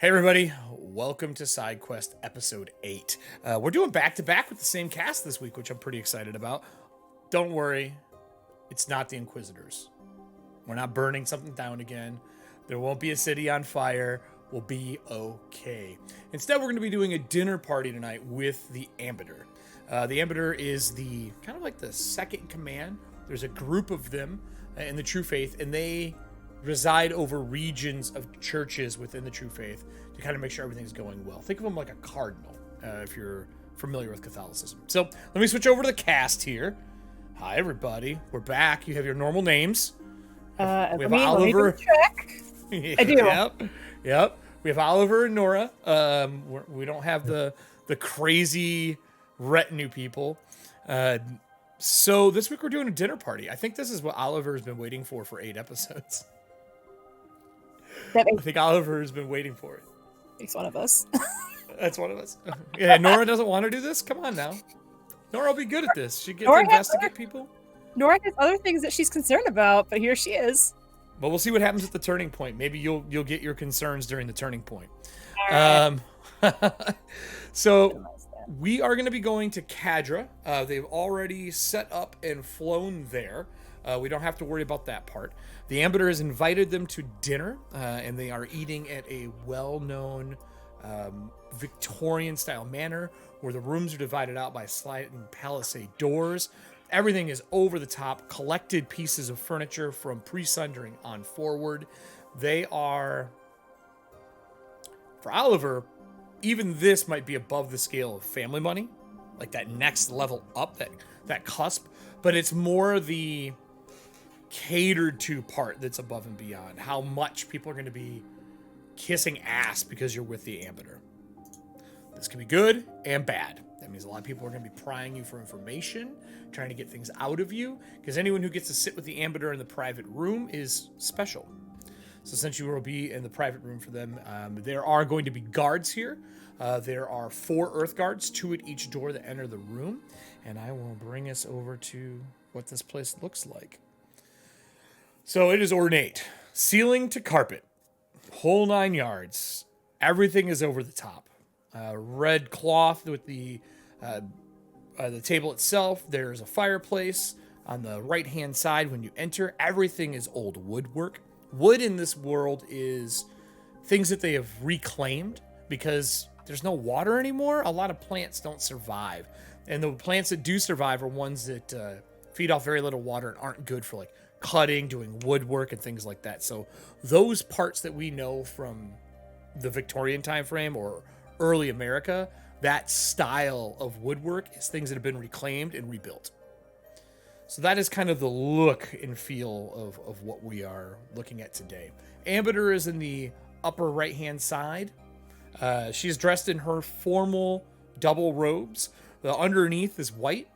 Hey everybody, welcome to Side Quest episode 8. We're doing back-to-back with the same cast this week, which I'm pretty excited about. Don't worry, it's not the Inquisitors. We're not burning something down again. There won't be a city on fire. We'll be okay. Instead, we're going to be doing a dinner party tonight with the Ambiter. The Ambiter is the kind of like the second in command. There's a group of them in the True Faith, and they reside over regions of churches within the True Faith to kind of make sure everything's going well. Think of them like a cardinal, if you're familiar with Catholicism. So let me switch over to the cast here. Hi, everybody. We're back. You have your normal names. We have Oliver. I do. Yep. We have Oliver and Nora. We don't have the crazy retinue people. So this week we're doing a dinner party. I think this is what Oliver's been waiting for 8 episodes. I think Oliver has been waiting for it. He's one of us. That's one of us. Yeah, Nora doesn't want to do this? Come on now. Nora will be good at this. She gets to investigate people. Nora has other things that she's concerned about, but here she is. But we'll see what happens at the turning point. Maybe you'll get your concerns during the turning point. All right. So we are going to be going to Cadra. They've already set up and flown there. We don't have to worry about that part. The Ambiter has invited them to dinner, and they are eating at a well-known Victorian-style manor where the rooms are divided out by sliding palisade doors. Everything is over the top, collected pieces of furniture from pre-sundering on forward. They are, for Oliver, even this might be above the scale of family money, like that next level up, that cusp, but it's more the catered to part that's above and beyond. How much people are going to be kissing ass because you're with the Ambiter. This can be good and bad. That means a lot of people are going to be prying you for information, trying to get things out of you, because anyone who gets to sit with the Ambiter in the private room is special. So since you will be in the private room for them, there are going to be guards here. There are 4 Earth guards, 2 at each door that enter the room, and I will bring us over to what this place looks like. So it is ornate, ceiling to carpet, whole 9 yards. Everything is over the top. Red cloth with the table itself. There's a fireplace on the right-hand side when you enter. Everything is old woodwork. Wood in this world is things that they have reclaimed because there's no water anymore. A lot of plants don't survive. And the plants that do survive are ones that feed off very little water and aren't good for like cutting, doing woodwork, and things like that. So those parts that we know from the Victorian time frame or early America, that style of woodwork is things that have been reclaimed and rebuilt. So that is kind of the look and feel of what we are looking at today. Ambiter is in the upper right-hand side. She's dressed in her formal double robes. The underneath is white,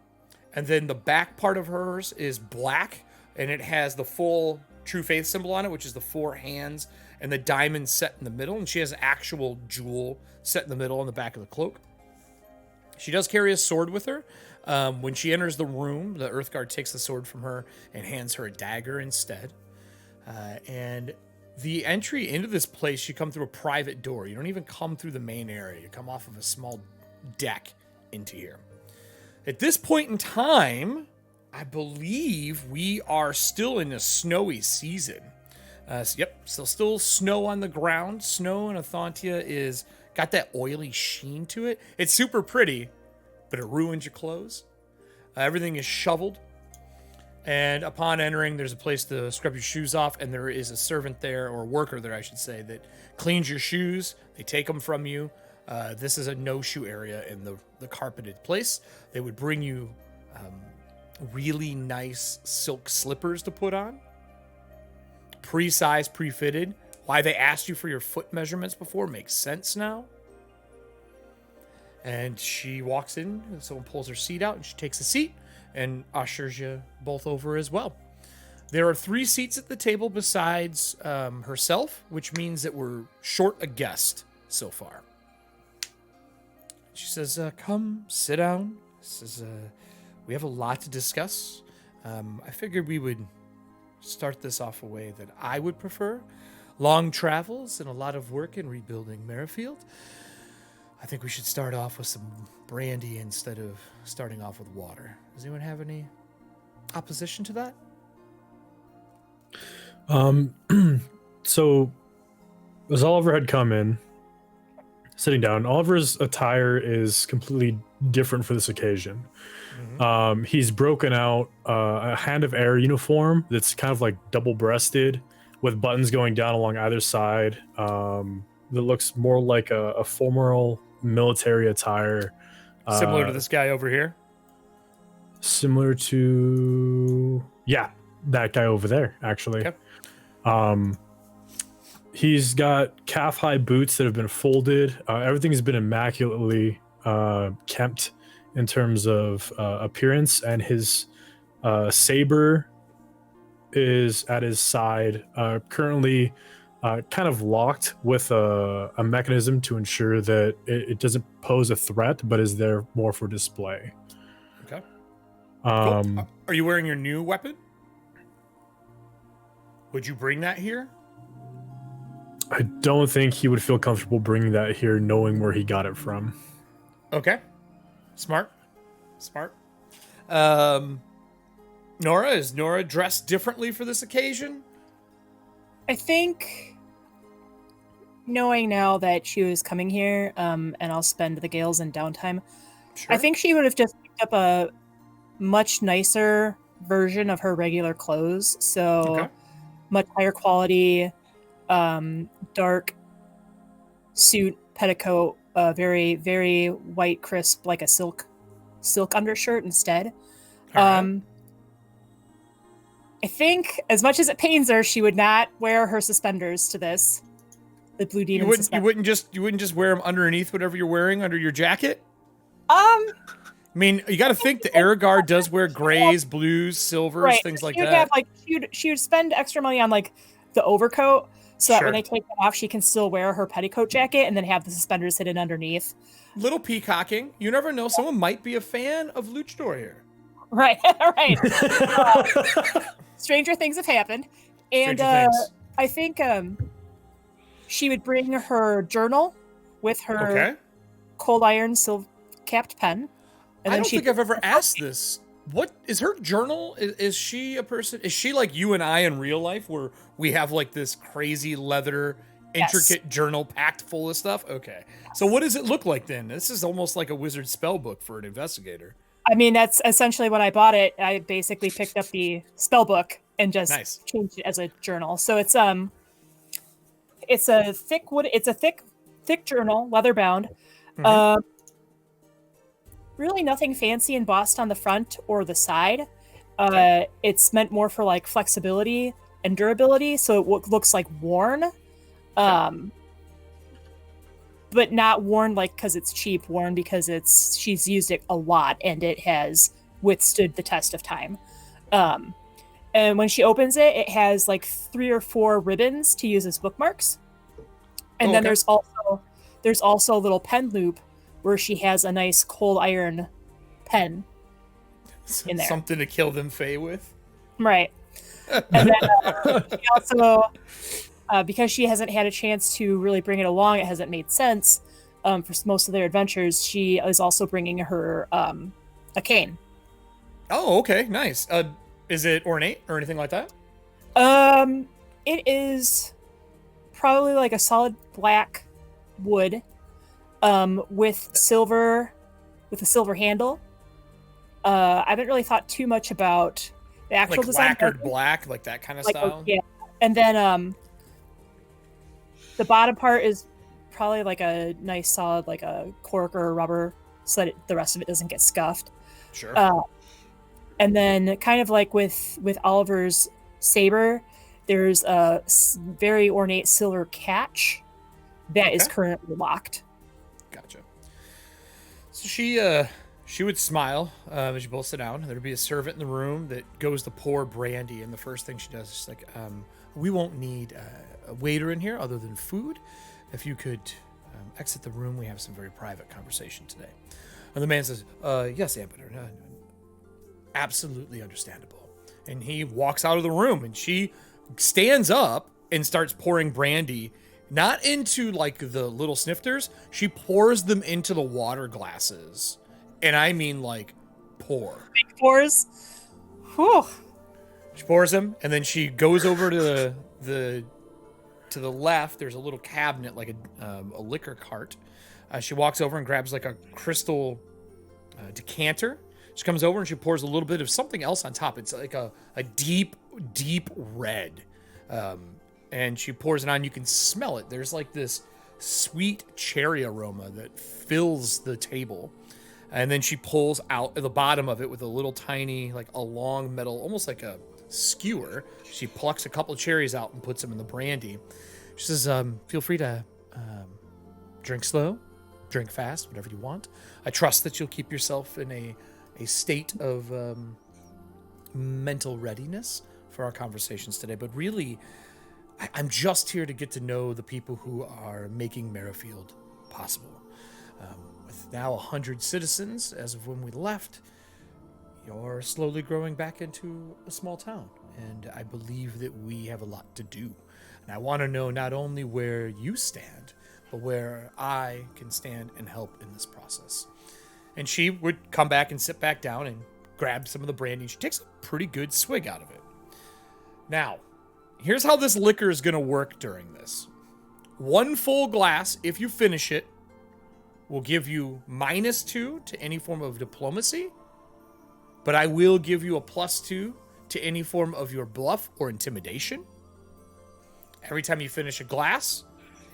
and then the back part of hers is black, and it has the full True Faith symbol on it, which is the 4 hands and the diamond set in the middle, and she has an actual jewel set in the middle on the back of the cloak. She does carry a sword with her. When she enters the room, the Earth Guard takes the sword from her and hands her a dagger instead. And the entry into this place, you come through a private door. You don't even come through the main area. You come off of a small deck into here. At this point in time, I believe we are still in a snowy season. So still snow on the ground. Snow in Athantia is got that oily sheen to it. It's super pretty, but it ruins your clothes. Everything is shoveled. And upon entering, there's a place to scrub your shoes off, and there is a servant there, or a worker there, I should say, that cleans your shoes. They take them from you. This is a no-shoe area in the carpeted place. They would bring you really nice silk slippers to put on. Pre-sized, pre-fitted. Why they asked you for your foot measurements before makes sense now. And she walks in, and someone pulls her seat out, and she takes a seat and ushers you both over as well. There are 3 seats at the table besides herself, which means that we're short a guest so far. She says, come, sit down. Says, we have a lot to discuss. I figured we would start this off a way that I would prefer. long travels and a lot of work in rebuilding Merrifield, I think we should start off with some brandy instead of starting off with water. Does anyone have any opposition to that? So as Oliver had come in, sitting down, Oliver's attire is completely different for this occasion. Mm-hmm. He's broken out a Hand of Air uniform that's kind of like double-breasted with buttons going down along either side. That looks more like a formal military attire. Similar to this guy over here? Similar to, yeah, that guy over there, actually. Okay. He's got calf-high boots that have been folded. Everything's been immaculately kept in terms of appearance, and his saber is at his side, currently kind of locked with a mechanism to ensure that it doesn't pose a threat, but is there more for display. Okay. Cool. Are you wearing your new weapon? Would you bring that here? I don't think he would feel comfortable bringing that here, knowing where he got it from. Okay. Smart. Nora, is Nora dressed differently for this occasion? I think, knowing now that she was coming here, and I'll spend the Gales in downtime, Sure. I think she would have just picked up a much nicer version of her regular clothes. So Okay. much higher quality, dark suit, petticoat, very, very white, crisp, like a silk undershirt instead. All right. I think, as much as it pains her, she would not wear her suspenders to this. The Blue Demon suspenders. You wouldn't just wear them underneath whatever you're wearing under your jacket? I mean, you got to think the Aragard does wear grays, blues, silvers, right. things like She would that. have, like, she would spend extra money on like the overcoat, so that Sure. when they take it off, she can still wear her petticoat jacket and then have the suspenders hidden underneath. Little peacocking. You never know. Someone might be a fan of Luchador here. Right, right. Stranger things have happened, and Stranger things. I think she would bring her journal with her Okay. cold iron capped pen. And I then don't think I've ever asked this. What is her journal? Is she a person? Is she like you and I in real life, where we have like this crazy leather, intricate journal packed full of stuff? Okay. So what does it look like then? This is almost like a wizard spell book for an investigator. I mean, that's essentially when I bought it. I basically picked up the spell book and just Nice. changed it as a journal. So it's a thick journal, leather bound. Mhm. Really nothing fancy embossed on the front or the side. It's meant more for like flexibility and durability, so it looks like worn, but not worn like because it's cheap. Worn because she's used it a lot and it has withstood the test of time. And when she opens it, it has like 3 or 4 ribbons to use as bookmarks, and then there's also a little pen loop where she has a nice cold iron pen in there. Something to kill them Fae with. Right. And then she also, because she hasn't had a chance to really bring it along, it hasn't made sense for most of their adventures, she is also bringing her a cane. Oh, okay. Nice. Is it ornate or anything like that? It is probably like a solid black wood with a silver handle. I haven't really thought too much about the actual like design. lacquered black, like that kind of style? Yeah. And then the bottom part is probably like a nice solid, like a cork or a rubber, so that the rest of it doesn't get scuffed. Sure. And then kind of like with Oliver's saber, there's a very ornate silver catch that is currently locked. Gotcha. So she would smile as you both sit down. There'd be a servant in the room that goes to pour brandy, and the first thing she does is like, we won't need a waiter in here other than food. If you could exit the room, we have some very private conversation today. And the man says, yes, Ambassador. Absolutely understandable. And he walks out of the room, and she stands up and starts pouring brandy, not into like the little snifters. She pours them into the water glasses. And I mean like pour. Big fours. Whew. She pours them, and then she goes over to the left. There's a little cabinet, like a liquor cart. She walks over and grabs like a crystal decanter. She comes over and she pours a little bit of something else on top. It's like a deep, deep red. And she pours it on. You can smell it. There's like this sweet cherry aroma that fills the table. And then she pulls out at the bottom of it with a little tiny, like a long metal, almost like a skewer. She plucks a couple of cherries out and puts them in the brandy. She says, feel free to drink slow, drink fast, whatever you want. I trust that you'll keep yourself in a state of mental readiness for our conversations today. But really, I'm just here to get to know the people who are making Merrifield possible. With now 100 citizens, as of when we left, you're slowly growing back into a small town. And I believe that we have a lot to do. And I want to know not only where you stand, but where I can stand and help in this process. And she would come back and sit back down and grab some of the brandy. She takes a pretty good swig out of it. Now, here's how this liquor is going to work during this. One full glass, if you finish it, will give you -2 to any form of diplomacy, but I will give you a +2 to any form of your bluff or intimidation. Every time you finish a glass,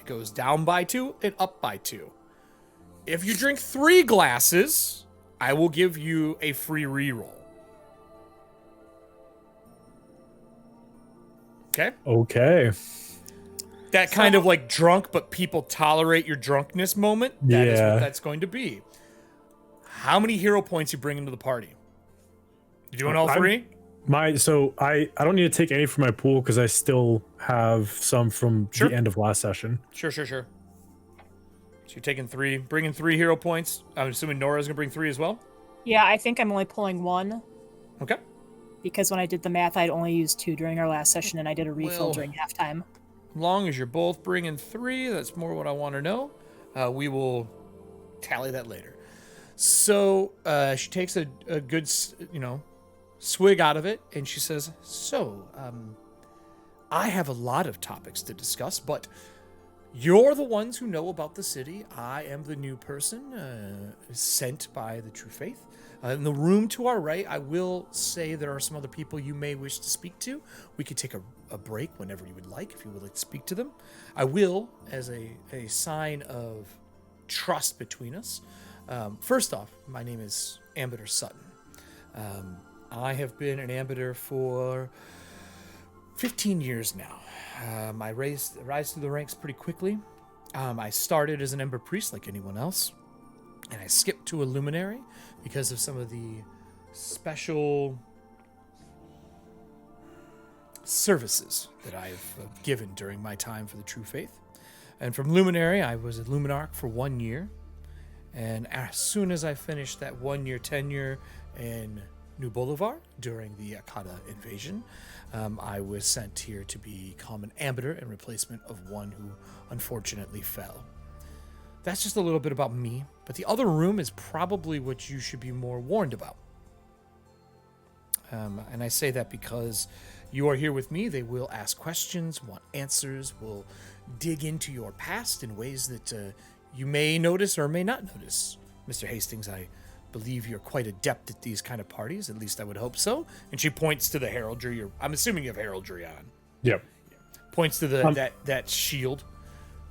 it goes down by 2 and up by 2. If you drink 3 glasses, I will give you a free reroll. Okay? Okay. That kind of like drunk, but people tolerate your drunkenness moment. That is what that's going to be. How many hero points you bring into the party? You doing all 3? I don't need to take any from my pool because I still have some from the end of last session. Sure. So you're taking 3, bringing 3 hero points. I'm assuming Nora's gonna bring 3 as well. Yeah, I think I'm only pulling 1. Okay. Because when I did the math, I'd only used 2 during our last session, and I did a refill during halftime. As long as you're both bringing 3, that's more what I want to know. We will tally that later. So she takes a good, swig out of it, and she says, I have a lot of topics to discuss, but you're the ones who know about the city. I am the new person sent by the True Faith. In the room to our right, I will say there are some other people you may wish to speak to. We could take a break whenever you would like, if you would like to speak to them. I will, as a sign of trust between us. First off, my name is Ambassador Sutton. I have been an ambassador for 15 years now. I rise through the ranks pretty quickly. I started as an Ember Priest like anyone else, and I skipped to a Luminary because of some of the special services that I've given during my time for the True Faith. And from Luminary, I was a Luminarch for 1 year. And as soon as I finished that 1-year tenure in New Bolivar during the Akata invasion, I was sent here to become an ambassador in replacement of one who unfortunately fell. That's just a little bit about me, but the other room is probably what you should be more warned about. And I say that because you are here with me. They will ask questions, want answers, will dig into your past in ways that you may notice or may not notice. Mr. Hastings, I believe you're quite adept at these kind of parties. At least I would hope so. And she points to the heraldry. I'm assuming you have heraldry on. Yep. Points to the that shield.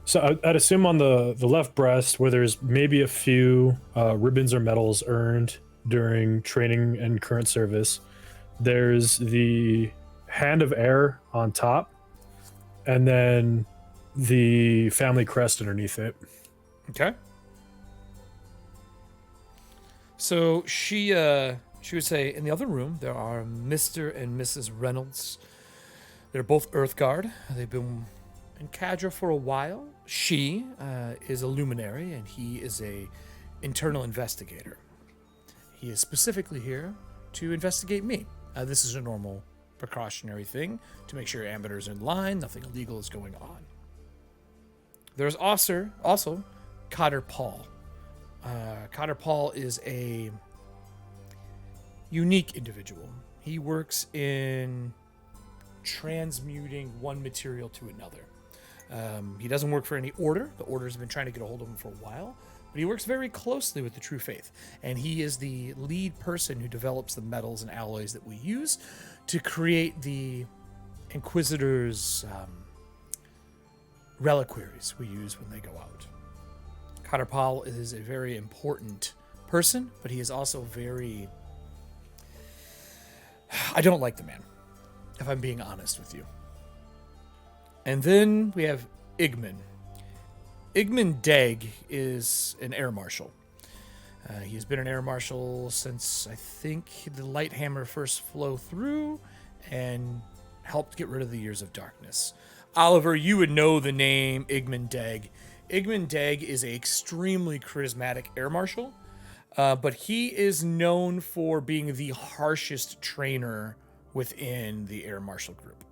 So I'd assume on the left breast, where there's maybe a few ribbons or medals earned during training and current service, there's the Hand of Air on top, and then the family crest underneath it. Okay. So she would say, in the other room, there are Mr. and Mrs. Reynolds. They're both Earthguard. They've been in Cadra for a while. She is a luminary, and he is a internal investigator. He is specifically here to investigate me. This is a normal precautionary thing to make sure your ambitter's in line, nothing illegal is going on. There's also Cotter Paul. Cotter Paul is a unique individual. He works in transmuting one material to another. He doesn't work for any order. The order's been trying to get a hold of him for a while, but he works very closely with the True Faith, and he is the lead person who develops the metals and alloys that we use to create the Inquisitor's reliquaries we use when they go out. Cotter Paul is a very important person, but he is also very... I don't like the man, if I'm being honest with you. And then we have Igman. Igman Degg is an air marshal. He's been an air marshal since, I think, the Lighthammer first flow through and helped get rid of the Years of Darkness. Oliver, you would know the name Igman Degg. Igman Degg is an extremely charismatic air marshal, but he is known for being the harshest trainer within the air marshal group.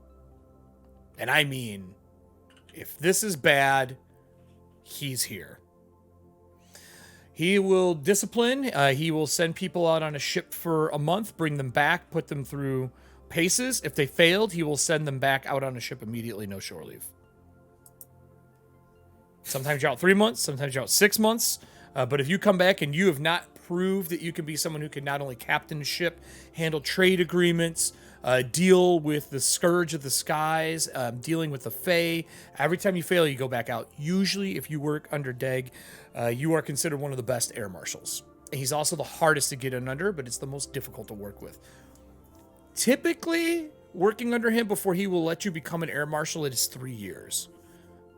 And I mean, if this is bad, he's here. He will discipline. He will send people out on a ship for a month, bring them back, put them through paces. If they failed, he will send them back out on a ship immediately, no shore leave. Sometimes you're out 3 months, sometimes you're out 6 months. But if you come back and you have not proved that you can be someone who can not only captain a ship, handle trade agreements, deal with the Scourge of the Skies, dealing with the Fae, every time you fail, you go back out. Usually, if you work under Degg, you are considered one of the best air marshals. He's also the hardest to get in under, but it's the most difficult to work with. Typically, working under him before he will let you become an air marshal, it is 3 years,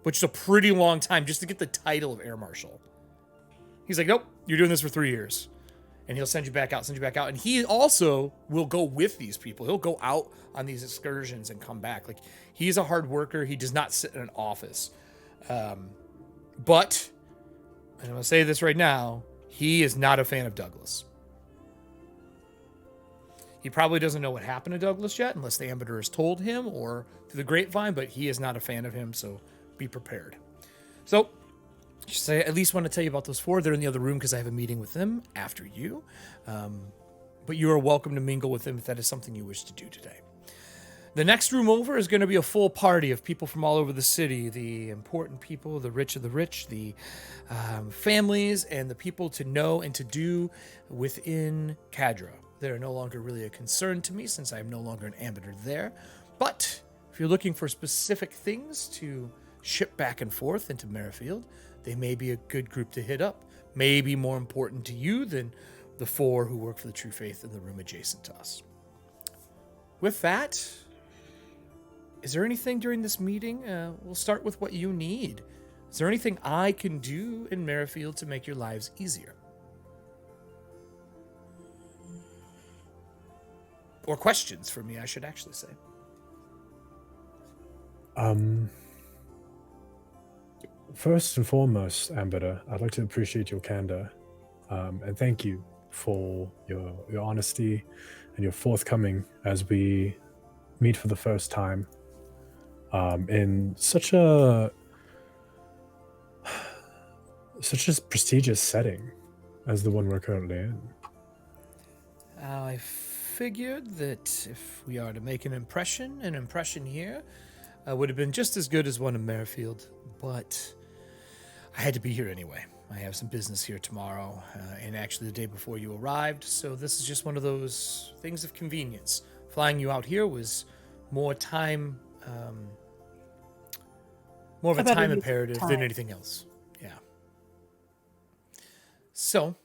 which is a pretty long time just to get the title of air marshal. He's like, nope, you're doing this for 3 years. And he'll send you back out. And he also will go with these people. He'll go out on these excursions and come back. Like, he's a hard worker. He does not sit in an office. But, and I'm going to say this right now, he is not a fan of Douglas. He probably doesn't know what happened to Douglas yet, unless the Ambassador has told him or through the grapevine, but he is not a fan of him, so be prepared. So, just I at least want to tell you about those 4. They're in the other room because I have a meeting with them after you. But you are welcome to mingle with them if that is something you wish to do today. The next room over is going to be a full party of people from all over the city. The important people, the rich of the rich, the families, and the people to know and to do within Cadra. They're no longer really a concern to me since I am no longer an ambassador there. But if you're looking for specific things to ship back and forth into Merrifield, they may be a good group to hit up. Maybe more important to you than the 4 who work for the True Faith in the room adjacent to us. With that, is there anything during this meeting? We'll start with what you need. Is there anything I can do in Merrifield to make your lives easier? Or questions for me, I should actually say. First and foremost, Ambassador, I'd like to appreciate your candor, and thank you for your honesty and your forthcoming as we meet for the first time in such a prestigious setting as the one we're currently in. I figured that if we are to make an impression here would have been just as good as one in Merrifield, but I had to be here anyway. I have some business here tomorrow, and actually the day before you arrived, so this is just one of those things of convenience. Flying you out here was more time, more of a time imperative than anything else. Yeah. So,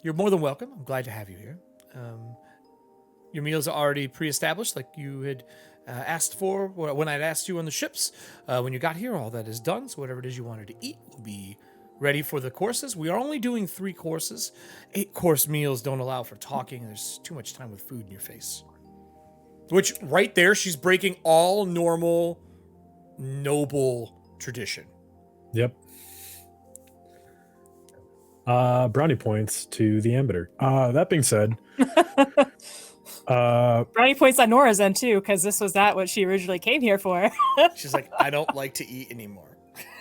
you're more than welcome. I'm glad to have you here. Your meals are already pre-established, like you had asked for when I'd asked you on the ships. When you got here, all that is done, so whatever it is you wanted to eat will be ready for the courses. We are only doing 3 courses. 8-course meals don't allow for talking. There's too much time with food in your face. Which, right there, she's breaking all normal, noble tradition. Yep. Brownie points to the Ambiter. That being said, Brownie points on Nora's end too, because this was not what she originally came here for. She's like, I don't like to eat anymore.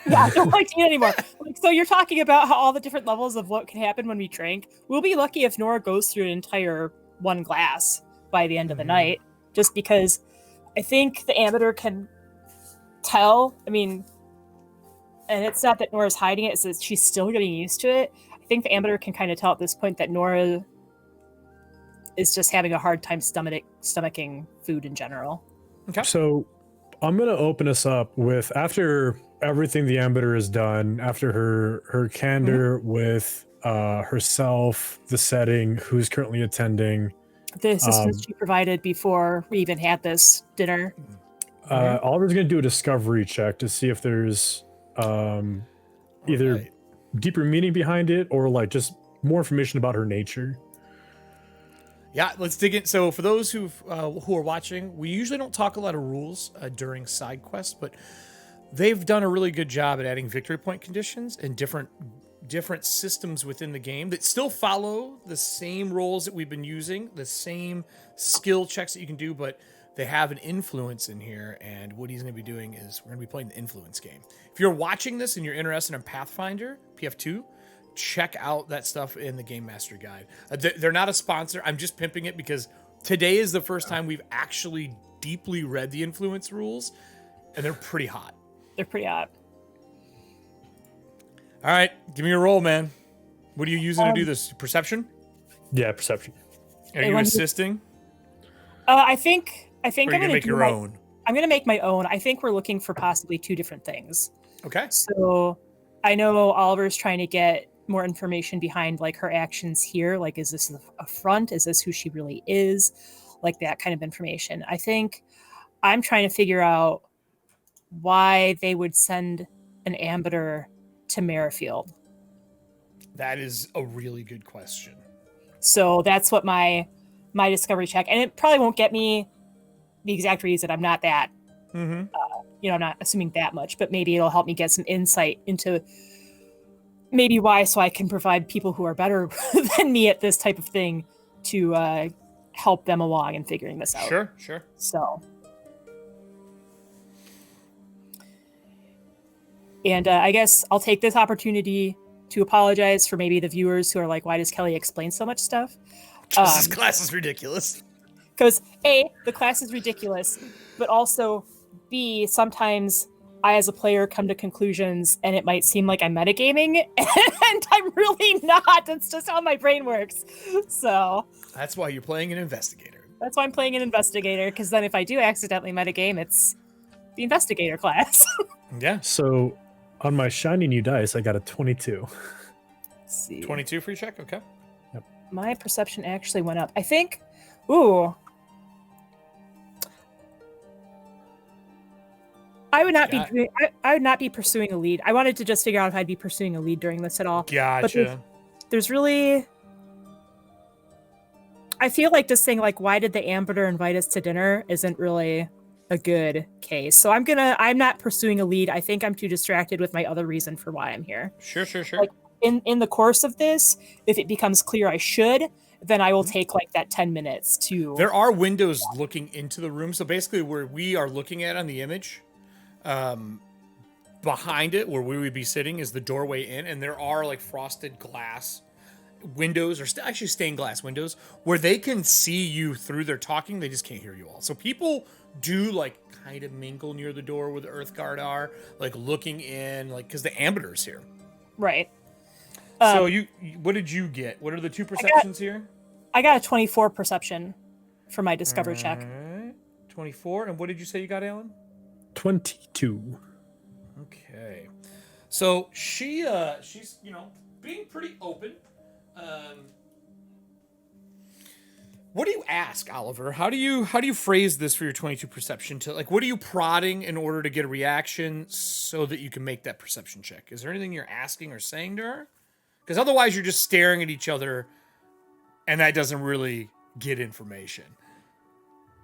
Yeah, I don't like to eat anymore. Like, so you're talking about how all the different levels of what can happen when we drink. We'll be lucky if Nora goes through an entire one glass by the end of the night, just because I think the Ambiter can tell. I mean, and it's not that Nora's hiding it; it's that she's still getting used to it. I think the Ambiter can kind of tell at this point that Nora is just having a hard time stomaching food in general. Okay. So I'm gonna open us up with, after everything the Ambiter has done, after her candor with herself, the setting, who's currently attending, The assistance she provided before we even had this dinner. Oliver's gonna do a discovery check to see if there's either deeper meaning behind it or like just more information about her nature. Yeah, let's dig in. So for those who are watching, we usually don't talk a lot of rules during side quests, but they've done a really good job at adding victory point conditions and different systems within the game that still follow the same roles that we've been using, the same skill checks that you can do, but they have an influence in here. And what he's going to be doing is we're going to be playing the influence game. If you're watching this and you're interested in Pathfinder, PF2, check out that stuff in the Game Master Guide. They're not a sponsor. I'm just pimping it because today is the first time we've actually deeply read the influence rules, and they're pretty hot. They're pretty hot. All right, give me a roll, man. What are you using to do this? Perception? Yeah, perception. Are you assisting? I think Or I'm you going can to make your own. I'm going to make my own. I think we're looking for possibly two different things. Okay. So I know Oliver's trying to get more information behind like her actions here. Like, is this a front? Is this who she really is? Like that kind of information. I think I'm trying to figure out why they would send an Ambiter to Merrifield. That is a really good question. So that's what my discovery check, and it probably won't get me the exact reason. I'm not that, I'm not assuming that much, but maybe it'll help me get some insight into maybe why, so I can provide people who are better than me at this type of thing to help them along in figuring this out. Sure. So, and I guess I'll take this opportunity to apologize for maybe the viewers who are like, why does Kelly explain so much stuff? This class is ridiculous. Because A, the class is ridiculous, but also B, sometimes I as a player come to conclusions and it might seem like I'm metagaming, and I'm really not. That's just how my brain works. So that's why you're playing an investigator. That's why I'm playing an investigator, because then if I do accidentally metagame, it's the investigator class. Yeah. So on my shiny new dice, I got a 22. Let's see. 22 free check? Okay. My perception actually went up. I think, ooh. I would not I would not be pursuing a lead. I wanted to just figure out if I'd be pursuing a lead during this at all. Gotcha. But there's really, I feel like just saying like, why did the Ambiter invite us to dinner isn't really a good case. So I'm not pursuing a lead. I think I'm too distracted with my other reason for why I'm here. Sure. Like in the course of this, if it becomes clear I should, then I will take like that 10 minutes to. There are windows looking into the room. So basically where we are looking at on the image, behind it where we would be sitting is the doorway in, and there are like frosted glass windows, or actually stained glass windows, where they can see you through their talking. They just can't hear you all. So people do like kind of mingle near the door where the Earth Guard are, like looking in, like because the Ambiter's here. Right. So you, what did you get? What are the two perceptions here? I got a 24 perception for my discovery check. 24. And what did you say you got, Alan? 22. Okay. So she's being pretty open. What do you ask, Oliver? How do you phrase this for your 22 perception? To like, what are you prodding in order to get a reaction so that you can make that perception check? Is there anything you're asking or saying to her? Because otherwise you're just staring at each other, and that doesn't really get information.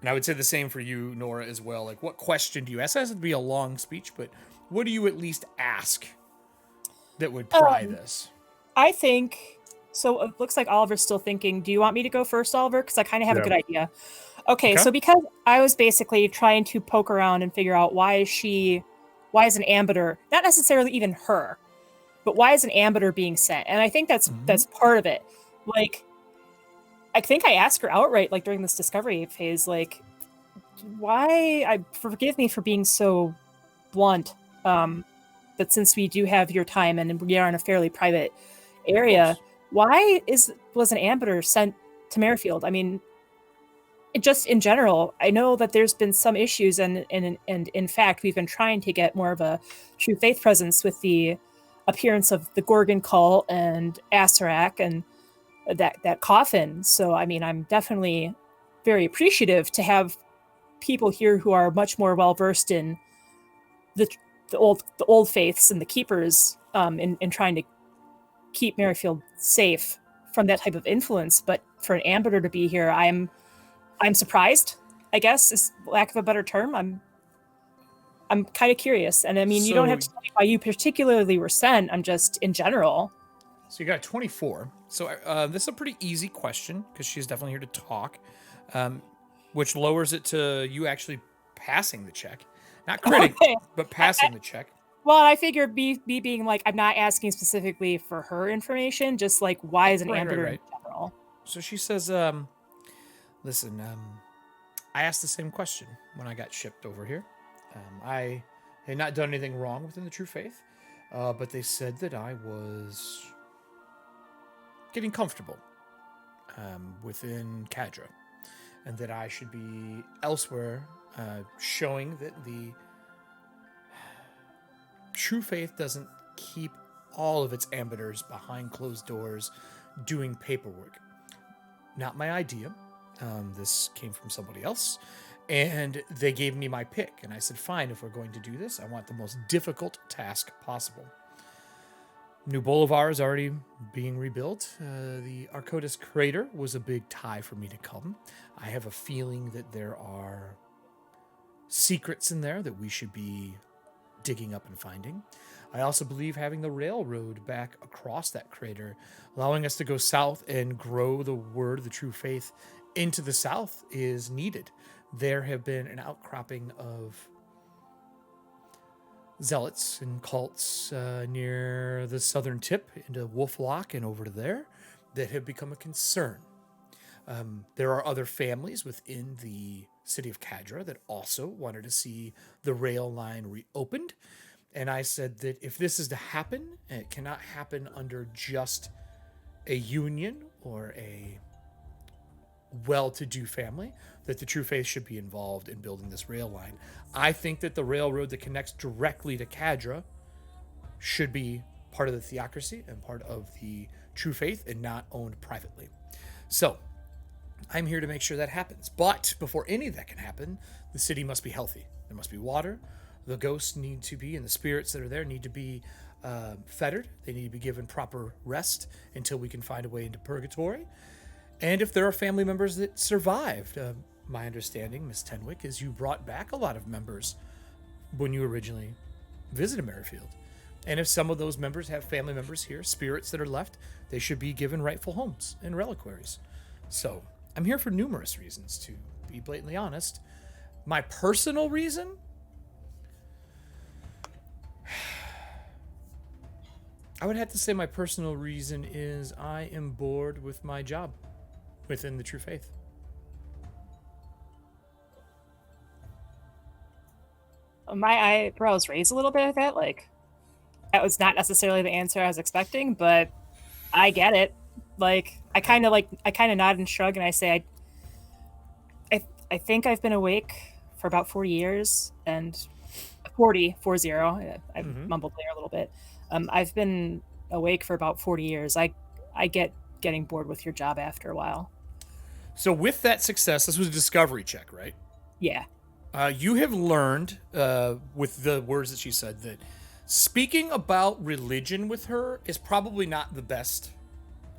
And I would say the same for you, Nora, as well. Like, what question do you ask? It doesn't have to be a long speech, but what do you at least ask that would pry this? I think so. It looks like Oliver's still thinking. Do you want me to go first, Oliver? Because I kind of have a good idea. Okay, so because I was basically trying to poke around and figure out why is an ambassador, not necessarily even her, but why is an ambassador being sent? And I think that's part of it. Like, I think I asked her outright, like during this discovery phase, like, forgive me for being so blunt, but since we do have your time and we are in a fairly private area, why was an ambassador sent to Merrifield? I mean, just in general, I know that there's been some issues, and in fact, we've been trying to get more of a true faith presence with the appearance of the Gorgon cult and Asarak and that coffin. So, I mean, I'm definitely very appreciative to have people here who are much more well versed in the old faiths and the keepers in trying to keep Merrifield safe from that type of influence. But for an ambassador to be here, I'm surprised, I guess, is lack of a better term. I'm kind of curious. And I mean, you don't have to tell me why you particularly were sent. I'm just in general. So you got 24. So this is a pretty easy question because she's definitely here to talk, which lowers it to you actually passing the check. Not critic, but passing the check. Well, I figure me being like, I'm not asking specifically for her information, just like, why is an ambassador in general? So she says, listen, I asked the same question when I got shipped over here. I had not done anything wrong within the True Faith, but they said that I was getting comfortable within Cadra, and that I should be elsewhere, showing that the True Faith doesn't keep all of its ambassadors behind closed doors doing paperwork. Not my idea. This came from somebody else, and they gave me my pick, and I said, fine, if we're going to do this, I want the most difficult task possible. New Bolivar is already being rebuilt. The Arcodus crater was a big tie for me to come. I have a feeling that there are secrets in there that we should be digging up and finding. I also believe having the railroad back across that crater, allowing us to go south and grow the word of the True Faith into the south, is needed. There have been an outcropping of zealots and cults near the southern tip into Wolf Lock and over to there that have become a concern. There are other families within the city of Cadra that also wanted to see the rail line reopened. And I said that if this is to happen, and it cannot happen under just a union or a well-to-do family, that the True Faith should be involved in building this rail line. I think that the railroad that connects directly to Cadra should be part of the theocracy and part of the True Faith and not owned privately. So I'm here to make sure that happens. But before any of that can happen, the city must be healthy. There must be water. The ghosts need to be, and the spirits that are there need to be fettered. They need to be given proper rest until we can find a way into purgatory. And if there are family members that survived, my understanding, Miss Tenwick, is you brought back a lot of members when you originally visited Merrifield. And if some of those members have family members here, spirits that are left, they should be given rightful homes and reliquaries. So I'm here for numerous reasons, to be blatantly honest. My personal reason? I would have to say my personal reason is I am bored with my job within the True Faith. My eyebrows raise a little bit at that. Like, that was not necessarily the answer I was expecting, but I get it. Like, I kind of nod and shrug, and I say, I think I've been awake for about 40 years, and 40. I mumbled there a little bit. I've been awake for about 40 years. I get getting bored with your job after a while. So with that success, this was a discovery check, right? Yeah. You have learned, with the words that she said, that speaking about religion with her is probably not the best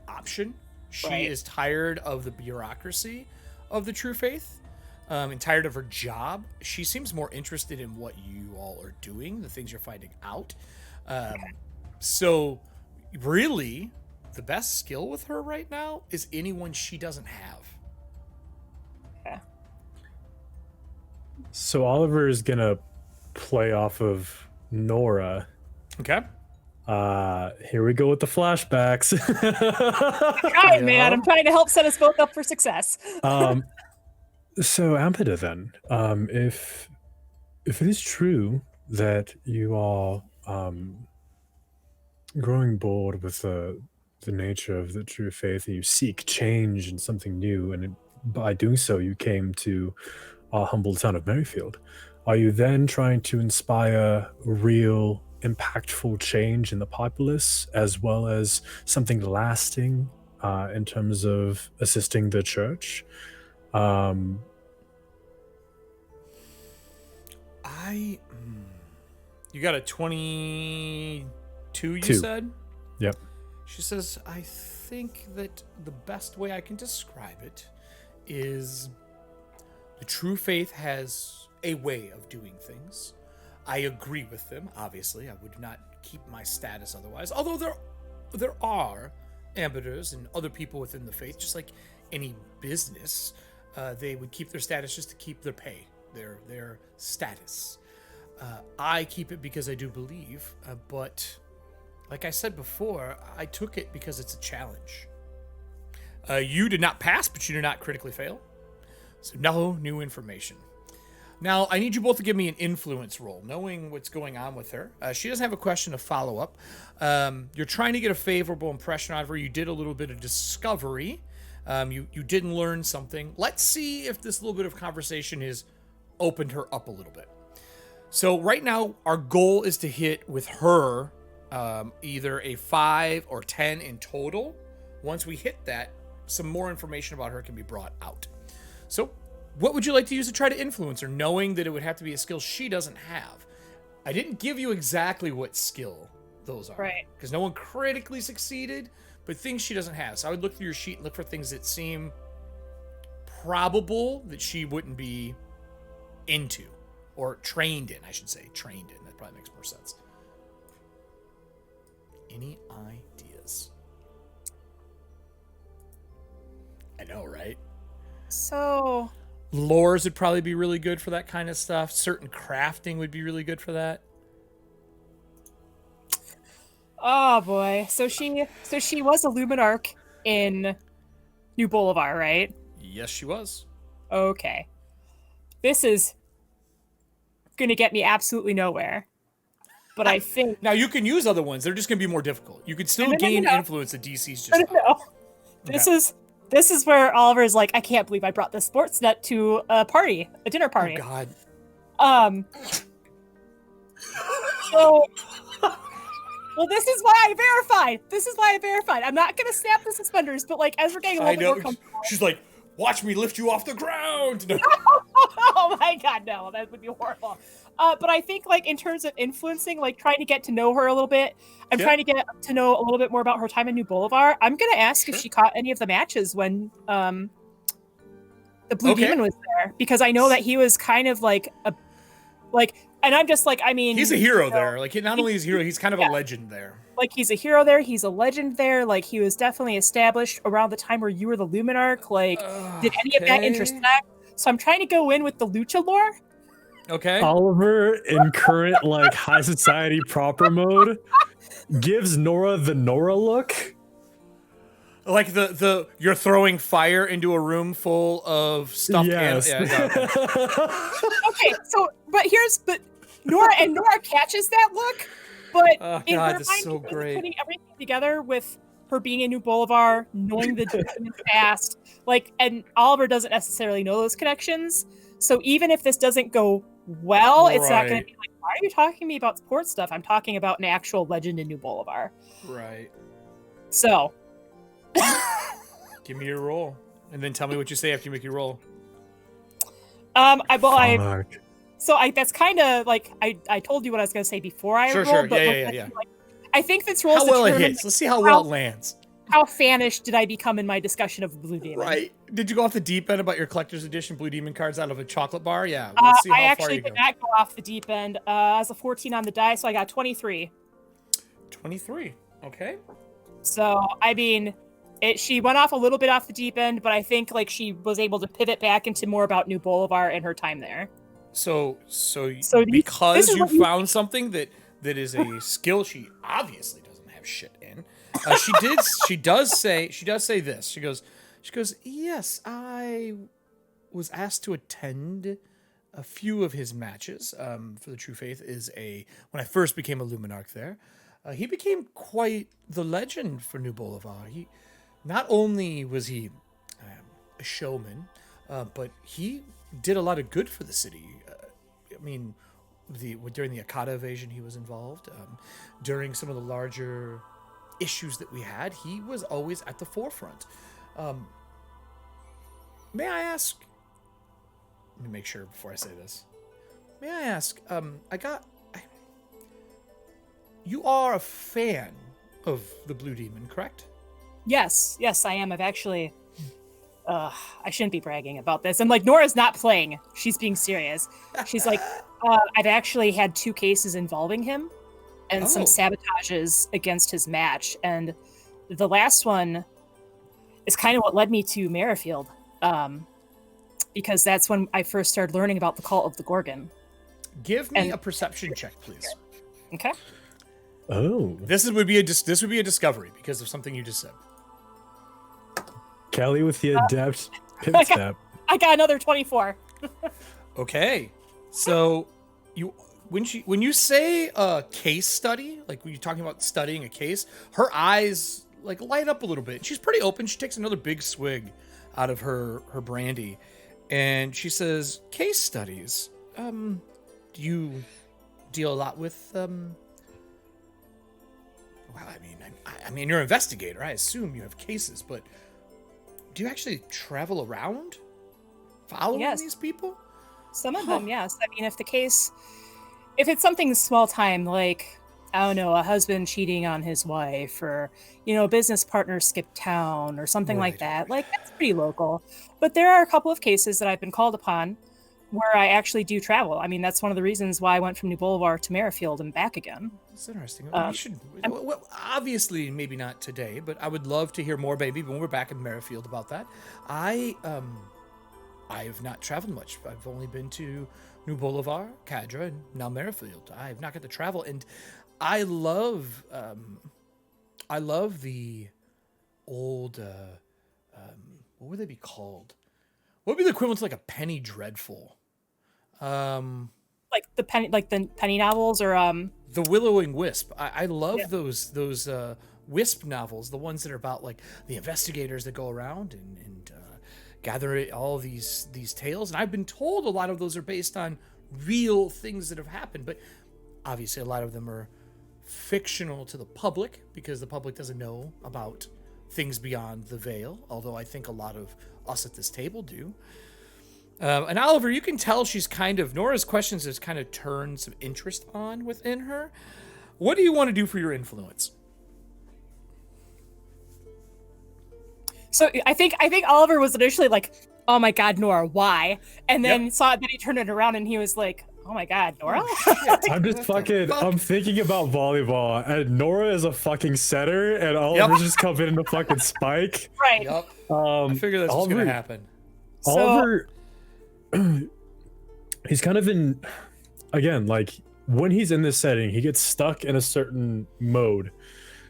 option. She is tired of the bureaucracy of the True Faith, and tired of her job. She seems more interested in what you all are doing, the things you're finding out. So really, the best skill with her right now is anyone she doesn't have. Okay. So Oliver is gonna play off of Nora. Okay. Here we go with the flashbacks. Trying, man. I'm trying to help set us both up for success. So Ampada, then, if it is true that you are growing bored with the nature of the true faith, and you seek change and something new, and by doing so, you came to our humble town of Merrifield, are you then trying to inspire real, impactful change in the populace, as well as something lasting in terms of assisting the church? You got a 22, you Two. said? Yep. She says, I think that the best way I can describe it is the true faith has a way of doing things. I agree with them, obviously. I would not keep my status otherwise. Although there are ambassadors and other people within the faith, just like any business, they would keep their status just to keep their pay, their status. I keep it because I do believe, but like I said before, I took it because it's a challenge. You did not pass, but you did not critically fail. So no new information. Now, I need you both to give me an influence roll, knowing what's going on with her. She doesn't have a question to follow up. You're trying to get a favorable impression out of her. You did a little bit of discovery. You didn't learn something. Let's see if this little bit of conversation has opened her up a little bit. So right now, our goal is to hit with her either a 5 or 10 in total. Once we hit that, some more information about her can be brought out. So what would you like to use to try to influence her, knowing that it would have to be a skill she doesn't have? I didn't give you exactly what skill those are. Right. Because no one critically succeeded, but things she doesn't have. So I would look through your sheet and look for things that seem probable that she wouldn't be into. Or trained in, I should say. Trained in. That probably makes more sense. Any ideas? I know, right? So... Lores would probably be really good for that kind of stuff. Certain crafting would be really good for that. Oh boy. So she was a Luminarch in New Boulevard, right? Yes, she was. Okay. This is gonna get me absolutely nowhere. But I think Now you can use other ones. They're just gonna be more difficult. You could still gain influence at DC's just no. This is where Oliver's like, I can't believe I brought the sports net to a dinner party. Oh God. So well, this is why I verified. I'm not gonna snap the suspenders, but like as we're getting a little bit more comfortable. She's like, watch me lift you off the ground. No. Oh my God, no, that would be horrible. But I think like in terms of influencing, like trying to get to know her a little bit, I'm trying to get to know a little bit more about her time in New Boulevard. I'm gonna ask if she caught any of the matches when the Blue Demon was there, because I know that he was kind of like and I'm just like, I mean, he's a hero there. Like not only is he a hero, he's kind of a legend there. Like he's a hero there, he's a legend there. Like he was definitely established around the time where you were the Luminarch. Like, did any of that intersect? So I'm trying to go in with the lucha lore. Okay. Oliver, in current like high society proper mode, gives Nora the Nora look. Like the you're throwing fire into a room full of stuffed Yes. animals. Okay, so but Nora catches that look, but Oh in God, her that's mind, so because great. putting everything together with her being in New Boulevard, knowing the Demon's past, like, and Oliver doesn't necessarily know those connections. So even if this doesn't go well, it's not going to be like, why are you talking to me about sports stuff? I'm talking about an actual legend in New Boulevard. Right. So. Give me your roll, and then tell me what you say after you make your roll. That's kind of like I told you what I was going to say before I rolled. Sure. But Yeah. Like, I think this rolls how well it determine hits. Let's see how well it lands. How famished did I become in my discussion of Blue Demon? Right. Did you go off the deep end about your collector's edition Blue Demon cards out of a chocolate bar? Yeah. Let's see how I far actually you did go. not go off the deep end. I was a 14 on the die, so I got 23. 23. Okay. So, I mean, she went off a little bit off the deep end, but I think like she was able to pivot back into more about New Bolivar and her time there. So this because is you what you- found something that is a skill she obviously doesn't have shit in. She does say this. She goes, yes, I was asked to attend a few of his matches. For the True Faith when I first became a Luminarch there, he became quite the legend for New Bolivar. He not only was he a showman, but he did a lot of good for the city. I mean, during the Akata invasion, he was involved. During some of the larger issues that we had, he was always at the forefront. May I ask? Let me make sure before I say this. May I ask? You are a fan of the Blue Demon, correct? Yes, I am. I've actually. I shouldn't be bragging about this. And like Nora's not playing; she's being serious. She's like, I've actually had 2 cases involving him, and some sabotages against his match. And the last one is kind of what led me to Merrifield, because that's when I first started learning about the cult of the Gorgon. Give me a perception check, please. Okay. Oh, This would be a discovery because of something you just said. Kelly with the adept pivot step. I got another 24. Okay, so when you say a case study, like when you're talking about studying a case, her eyes like light up a little bit. She's pretty open. She takes another big swig out of her brandy, and she says, "Case studies. Do you deal a lot with Well, I mean, you're an investigator. I assume you have cases, but do you actually travel around following these people?" Some of them, yes. I mean, if it's something small time, like, I don't know, a husband cheating on his wife, or, a business partner skipped town, or something like that, like, that's pretty local. But there are a couple of cases that I've been called upon where I actually do travel. I mean, that's one of the reasons why I went from New Bolivar to Merrifield and back again. That's interesting. Well, obviously, maybe not today, but I would love to hear more, maybe when we're back in Merrifield, about that. I have not traveled much. I've only been to New Bolivar, Cadra, and now Merrifield. I have not got to travel, and I love the old what would they be called? What would be the equivalent to like a Penny Dreadful? Like the penny novels, or The Willowing Wisp. I love those Wisp novels, the ones that are about like the investigators that go around and gather all these tales. And I've been told a lot of those are based on real things that have happened, but obviously a lot of them are fictional to the public because the public doesn't know about things beyond the veil, although I think a lot of us at this table do. And Oliver, you can tell she's Nora's questions has kind of turned some interest on within her. What do you want to do for your influence? So I think Oliver was initially like, "Oh my God, Nora, why?" And then saw it, then he turned it around and he was like, "Oh my God, Nora." I'm just I'm thinking about volleyball, and Nora is a fucking setter, and Oliver's just coming in to fucking spike. Right. Yep. I figured that's what's gonna happen. Oliver, he's kind of in, again, like when he's in this setting, he gets stuck in a certain mode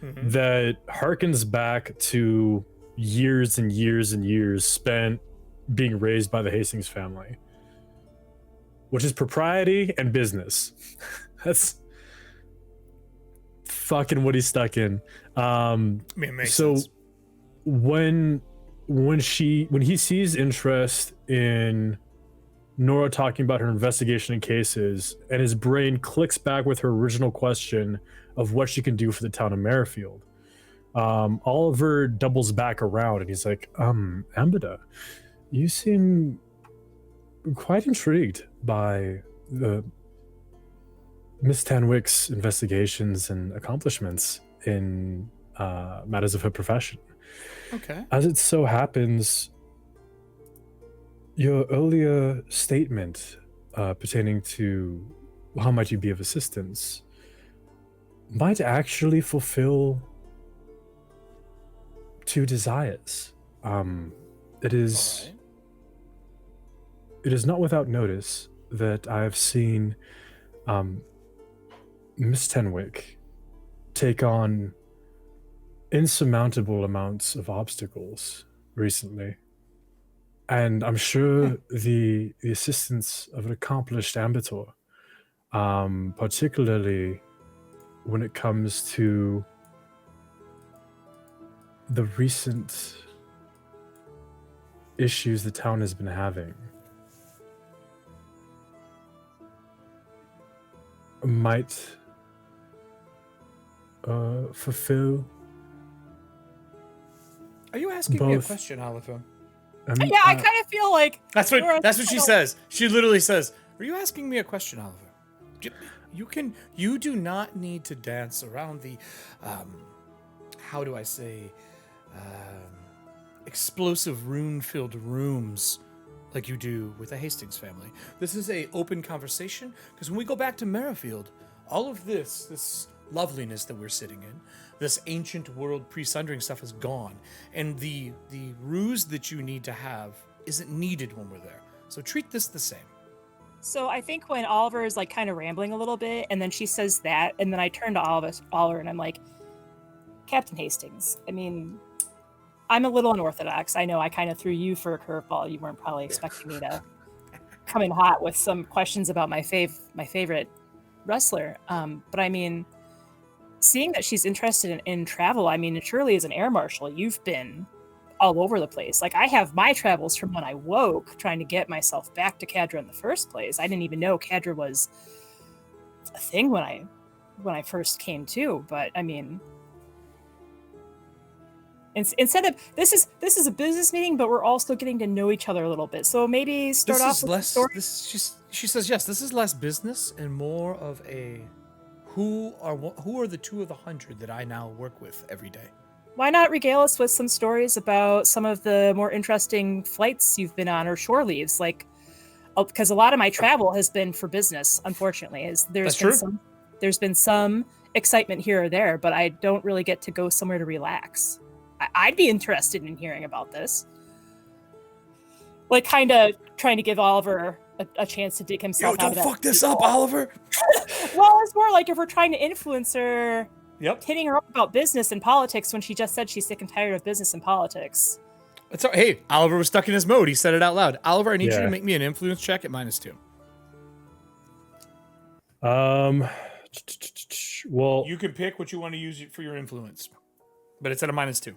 that harkens back to years and years and years spent being raised by the Hastings family, which is propriety and business. That's fucking what he's stuck in. It makes sense. when he sees interest in Nora talking about her investigation and cases, and his brain clicks back with her original question of what she can do for the town of Merrifield, Oliver doubles back around and he's like, Ambida, you seem quite intrigued by the Miss Tanwick's investigations and accomplishments in matters of her profession. Okay. As it so happens, your earlier statement pertaining to how might you be of assistance might actually fulfill two desires. It is not without notice that I have seen Miss Tenwick take on insurmountable amounts of obstacles recently. And I'm sure the assistance of an accomplished ambitor, particularly when it comes to the recent issues the town has been having, might fulfill. Are you asking me a question, Oliver? Yeah, I kind of feel like that's what she says. She literally says, "Are you asking me a question, Oliver? You do not need to dance around the, how do I say, explosive rune-filled rooms like you do with the Hastings family. This is a open conversation, because when we go back to Merrifield, all of this loveliness that we're sitting in, this ancient world pre-sundering stuff is gone, and the ruse that you need to have isn't needed when we're there. So treat this the same." So I think when Oliver is like kind of rambling a little bit, and then she says that, and then I turn to Oliver and I'm like, Captain Hastings, I mean, I'm a little unorthodox. I know I kind of threw you for a curveball. You weren't probably expecting me to come in hot with some questions about my favorite wrestler. But I mean, seeing that she's interested in travel, I mean, surely as an air marshal, you've been all over the place. Like, I have my travels from when I woke, trying to get myself back to Cadra in the first place. I didn't even know Cadra was a thing when I first came to. But I mean, instead of this is a business meeting, but we're also getting to know each other a little bit. So maybe start off with less, story. She says, yes, this is less business and more of a who are the 2 of the 100 that I now work with every day. Why not regale us with some stories about some of the more interesting flights you've been on or shore leaves? Like, because a lot of my travel has been for business, unfortunately. There's been some excitement here or there, but I don't really get to go somewhere to relax. I'd be interested in hearing about this. Like, kind of trying to give Oliver a chance to dig himself out of that. Don't fuck this up, Oliver! Well, it's more like if we're trying to influence her, hitting her up about business and politics when she just said she's sick and tired of business and politics. Hey, Oliver was stuck in his mode. He said it out loud. Oliver, I need you to make me an influence check at -2. Well, you can pick what you want to use for your influence, but it's at a -2.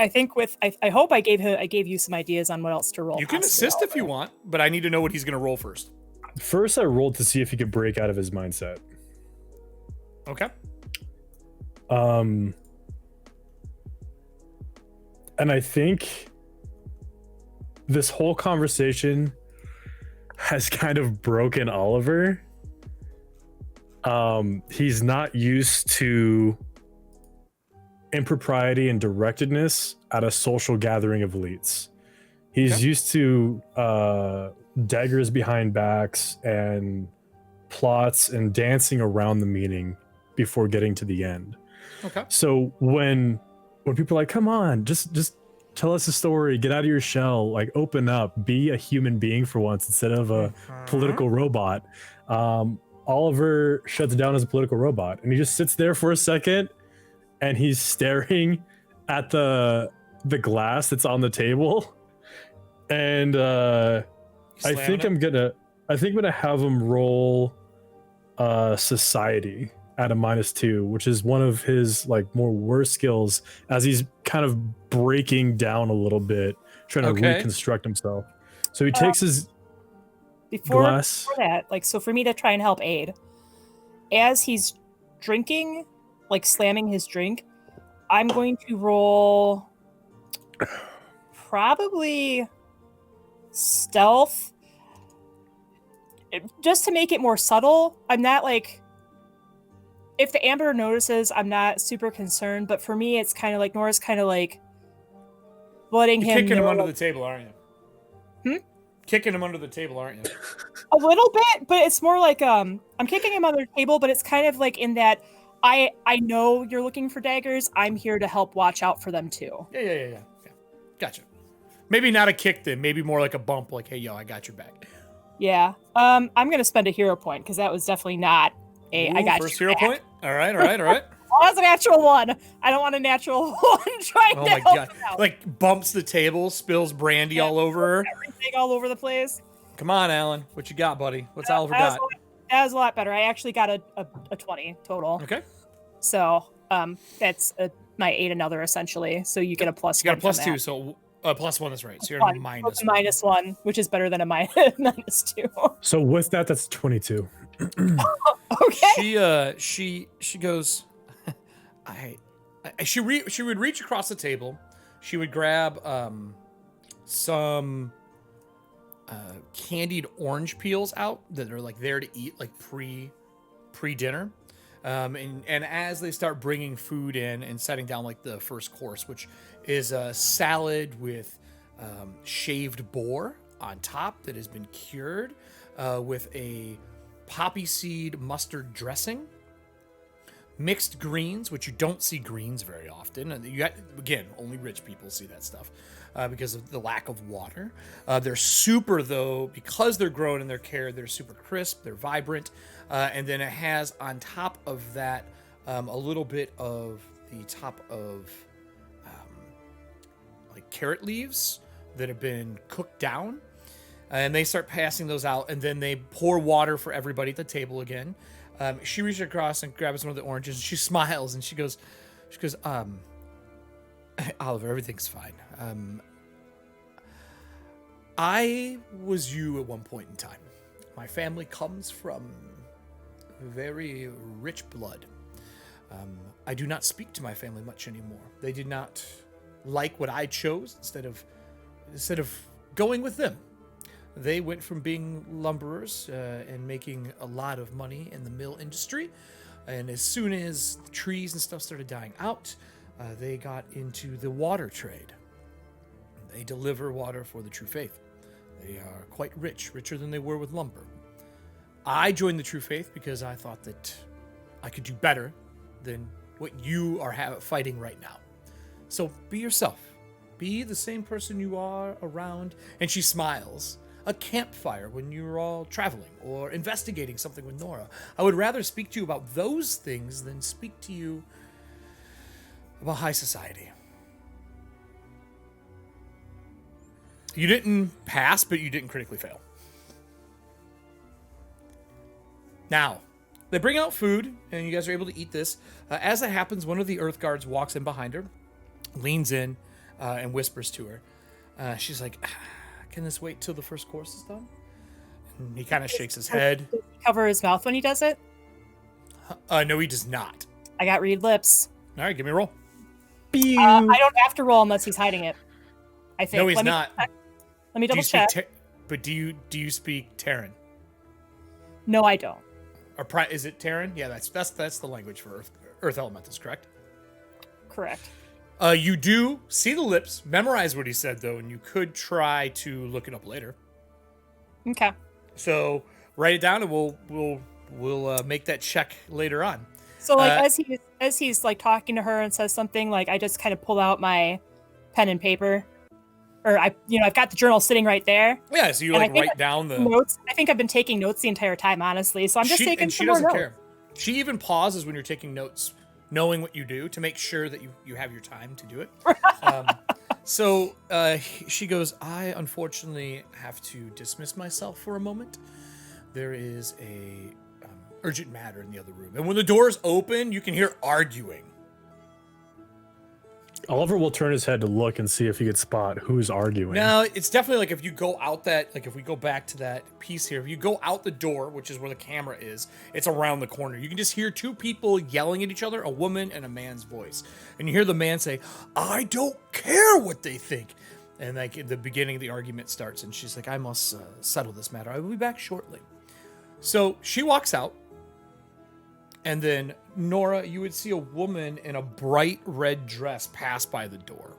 I think I hope I gave you some ideas on what else to roll. You can assist if you want, but I need to know what he's going to roll first. First, I rolled to see if he could break out of his mindset. Okay. And I think this whole conversation has kind of broken Oliver. He's not used to impropriety and directedness at a social gathering of elites. He's used to daggers behind backs and plots and dancing around the meeting before getting to the end. Okay. So when people are like, come on, just tell us a story, get out of your shell, like open up, be a human being for once instead of a political robot. Oliver shuts down as a political robot, and he just sits there for a second, and he's staring at the glass that's on the table. And I think I'm gonna have him roll society at a -2, which is one of his like more worst skills, as he's kind of breaking down a little bit, trying to reconstruct himself. So he takes his glass. Before that, like, so for me to try and help aid, as he's drinking, like slamming his drink, I'm going to roll probably stealth, just to make it more subtle. I'm not like, if the amber notices, I'm not super concerned, but for me, it's kind of like Nora's kind of like letting him. Kicking him under the table, aren't you? Hmm? Kicking him under the table, aren't you? A little bit, but it's more like I'm kicking him under the table, but it's kind of like in that I know you're looking for daggers. I'm here to help watch out for them too. Yeah. Gotcha. Maybe not a kick then. Maybe more like a bump. Like, hey, yo, I got your back. Yeah. I'm gonna spend a hero point because that was definitely not a. I Ooh, got first your hero back. point. All right. Oh, that's a natural one. I don't want a natural one trying Oh to my help god! you out. Like bumps the table, spills brandy all over her. Everything all over the place. Come on, Alan. What you got, buddy? What's Oliver That was got? that was a lot better. I actually got a 20 total. Okay. So that's my 8 another essentially. So you get a plus. You got a one plus from 2, that. so plus 1 is right. So you're One. at a So it's minus a one. -1, which is better than a minus 2. So with that, that's 22. Okay. She goes. She would reach across the table. She would grab some candied orange peels out that are like there to eat, like pre dinner. And as they start bringing food in and setting down like the first course, which is a salad with shaved boar on top that has been cured with a poppy seed mustard dressing, mixed greens, which you don't see greens very often. And again, only rich people see that stuff because of the lack of water. They're super, though, because they're grown and they're cared, they're super crisp, they're vibrant. And then it has on top of that a little bit of the top of like carrot leaves that have been cooked down. And they start passing those out, and then they pour water for everybody at the table again. She reaches across and grabs one of the oranges, and she smiles, and she goes, Oliver, everything's fine. I was you at one point in time. My family comes from very rich blood. I do not speak to my family much anymore. They did not like what I chose instead of going with them. They went from being lumberers and making a lot of money in the mill industry. And as soon as the trees and stuff started dying out, they got into the water trade. They deliver water for the True Faith. They are quite rich, richer than they were with lumber. I joined the True Faith because I thought that I could do better than what you are fighting right now. So be yourself. Be the same person you are around. And she smiles. A campfire when you're all traveling or investigating something with Nora. I would rather speak to you about those things than speak to you about high society. You didn't pass, but you didn't critically fail. Now, they bring out food, and you guys are able to eat this. As that happens, one of the Earth Guards walks in behind her, leans in, and whispers to her. She's like, can this wait till the first course is done? And he kind of shakes his head. Does he cover his mouth when he does it? No, he does not. I got read lips. All right, give me a roll. I don't have to roll unless he's hiding it. I think. No, he's not. Let me double Do you check. speak but do you speak Terran? No, I don't. Or is it Terran? Yeah, that's the language for Earth elementals, correct? Correct. You do see the lips, memorize what he said though, and you could try to look it up later. Okay. So write it down, and we'll make that check later on. So like as he's like talking to her and says something, like I just kind of pull out my pen and paper, or I've got the journal sitting right there. Yeah, so you like write down the notes. I think I've been taking notes the entire time, honestly. So I'm just taking and she some more doesn't notes. care. She even pauses when you're taking notes, knowing what you do to make sure that you have your time to do it. So she goes, I unfortunately have to dismiss myself for a moment. There is a urgent matter in the other room. And when the doors open, you can hear arguing. Oliver will turn his head to look and see if he could spot who's arguing. No, it's definitely like if you go out if we go back to that piece here, if you go out the door, which is where the camera is, it's around the corner. You can just hear two people yelling at each other, a woman and a man's voice. And you hear the man say, I don't care what they think. And like at the beginning of the argument starts, and she's like, I must settle this matter. I will be back shortly. So she walks out. And then, Nora, you would see a woman in a bright red dress pass by the door.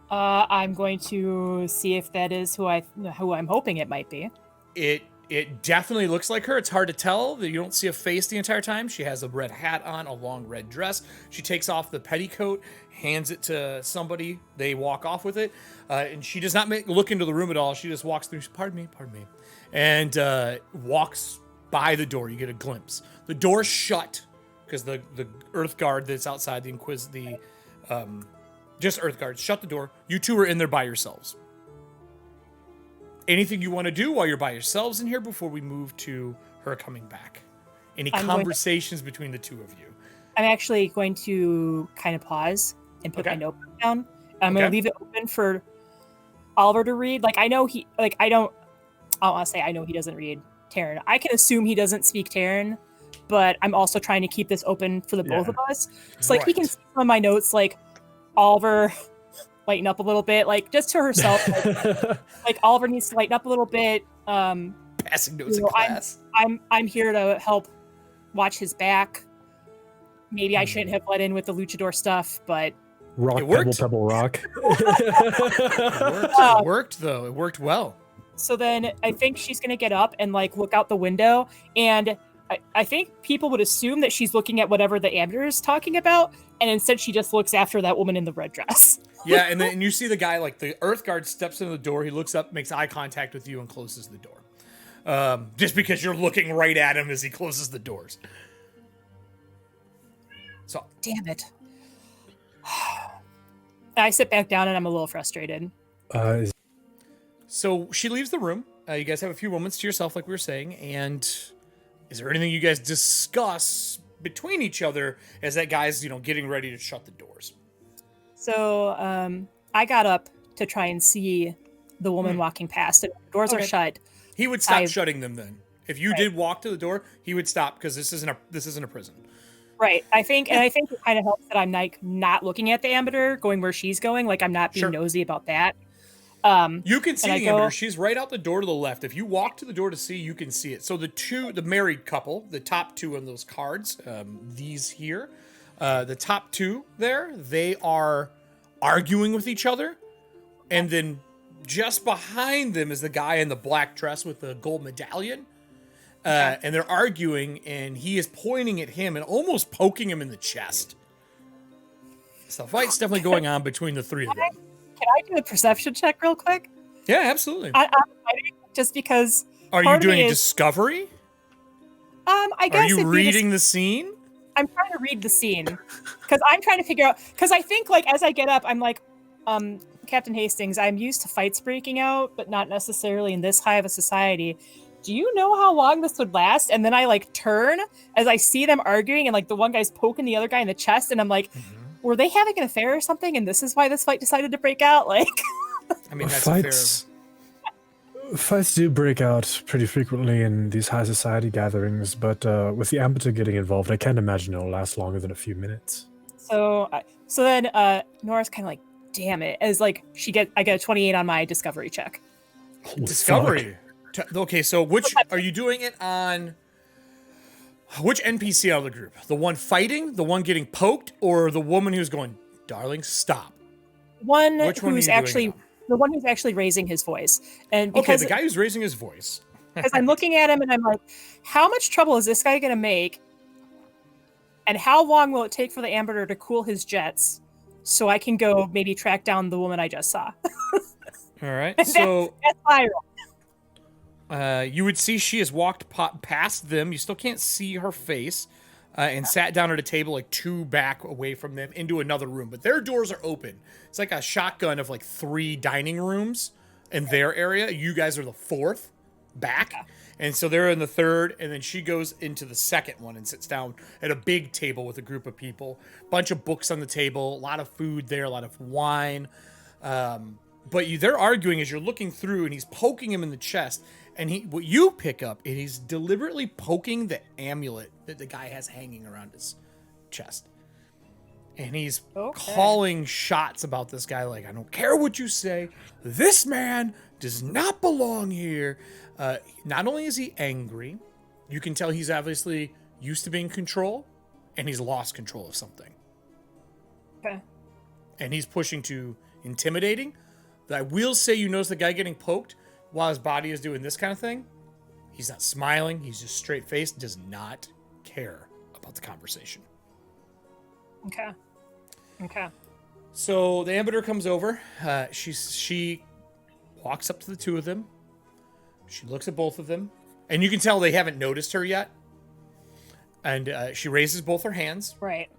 I'm going to see if that is who I'm hoping it might be. It It definitely looks like her. It's hard to tell. You don't see a face the entire time. She has a red hat on, a long red dress. She takes off the petticoat, hands it to somebody. They walk off with it. And she does not look into the room at all. She just walks through. Pardon me. And walks by the door. You get a glimpse. The door's shut because the Earth Guard that's outside, just Earth Guards, shut the door. You two are in there by yourselves. Anything you want to do while you're by yourselves in here before we move to her coming back? Any conversations between the two of you? I'm actually going to kind of pause and put my notebook down. I'm going to leave it open for Oliver to read. Like, I know he, like, I don't want to say I know he doesn't read Terran. I can assume he doesn't speak Terran, but I'm also trying to keep this open for the both of us. So, like, he can see some of my notes, like, Oliver, lighten up a little bit, like, just to herself. Like Oliver needs to lighten up a little bit. Passing notes in class. I'm here to help watch his back. Maybe I shouldn't have let in with the luchador stuff, but rock, pebble, rock. It worked though. It worked well. So then I think she's gonna get up and like look out the window, and I think people would assume that she's looking at whatever the ambassador is talking about, and instead she just looks after that woman in the red dress. Yeah, and then you see the guy, like the Earth Guard steps into the door, he looks up, makes eye contact with you, and closes the door. Just because you're looking right at him as he closes the doors. So damn it. I sit back down and I'm a little frustrated. So she leaves the room. You guys have a few moments to yourself, like we were saying, and is there anything you guys discuss between each other as that guy's, getting ready to shut the doors? So I got up to try and see the woman walking past, and the doors are shut. He would stop shutting them then. If you did walk to the door, he would stop because this isn't a prison. Right. I think it kind of helps that I'm like not looking at the ambassador, going where she's going. Like I'm not being nosy about that. You can see the ambassador. She's right out the door to the left. If you walk to the door to see, you can see it. So the married couple, the top two on those cards, these here, the top two there, they are arguing with each other. And then just behind them is the guy in the black dress with the gold medallion. And they're arguing, and he is pointing at him and almost poking him in the chest. So the fight's definitely going on between the three of them. Can I do a perception check real quick? Yeah, absolutely. I'm fighting just because. Are you doing discovery? I guess. Are you reading the scene? I'm trying to read the scene because I'm trying to figure out. Because I think, like, as I get up, I'm like, Captain Hastings, I'm used to fights breaking out, but not necessarily in this high of a society. Do you know how long this would last? And then I like turn as I see them arguing, and like the one guy's poking the other guy in the chest, and I'm like, were they having an affair or something? And this is why this fight decided to break out. Like, I mean, that's fights do break out pretty frequently in these high society gatherings, but with the ambassador getting involved, I can't imagine it'll last longer than a few minutes. So then Nora's kind of like, damn it, as like I get a 28 on my discovery check. Holy discovery. Okay, so which are you doing it on? Which NPC out of the group? The one fighting, the one getting poked, or the woman who's going, "Darling, stop"? The one who's actually raising his voice, and because the guy who's raising his voice. Because I'm looking at him and I'm like, how much trouble is this guy going to make? And how long will it take for the ambassador to cool his jets so I can go maybe track down the woman I just saw? All right, so that's viral. You would see she has walked past them. You still can't see her face, and sat down at a table like two back away from them into another room. But their doors are open. It's like a shotgun of like 3 dining rooms in their area. You guys are the 4th back. And so they're in the 3rd, and then she goes into the 2nd one and sits down at a big table with a group of people. Bunch of books on the table, a lot of food there, a lot of wine. But they're arguing as you're looking through, and he's poking him in the chest. And what you pick up, and he's deliberately poking the amulet that the guy has hanging around his chest. And he's calling shots about this guy, like, I don't care what you say. This man does not belong here. Not only is he angry, you can tell he's obviously used to being in control, and he's lost control of something. Okay. And he's pushing to intimidating. I will say you notice the guy getting poked while his body is doing this kind of thing. He's not smiling. He's just straight faced. Does not care about the conversation. Okay. So the ambassador comes over. She walks up to the two of them. She looks at both of them, and you can tell they haven't noticed her yet. And she raises both her hands, Right.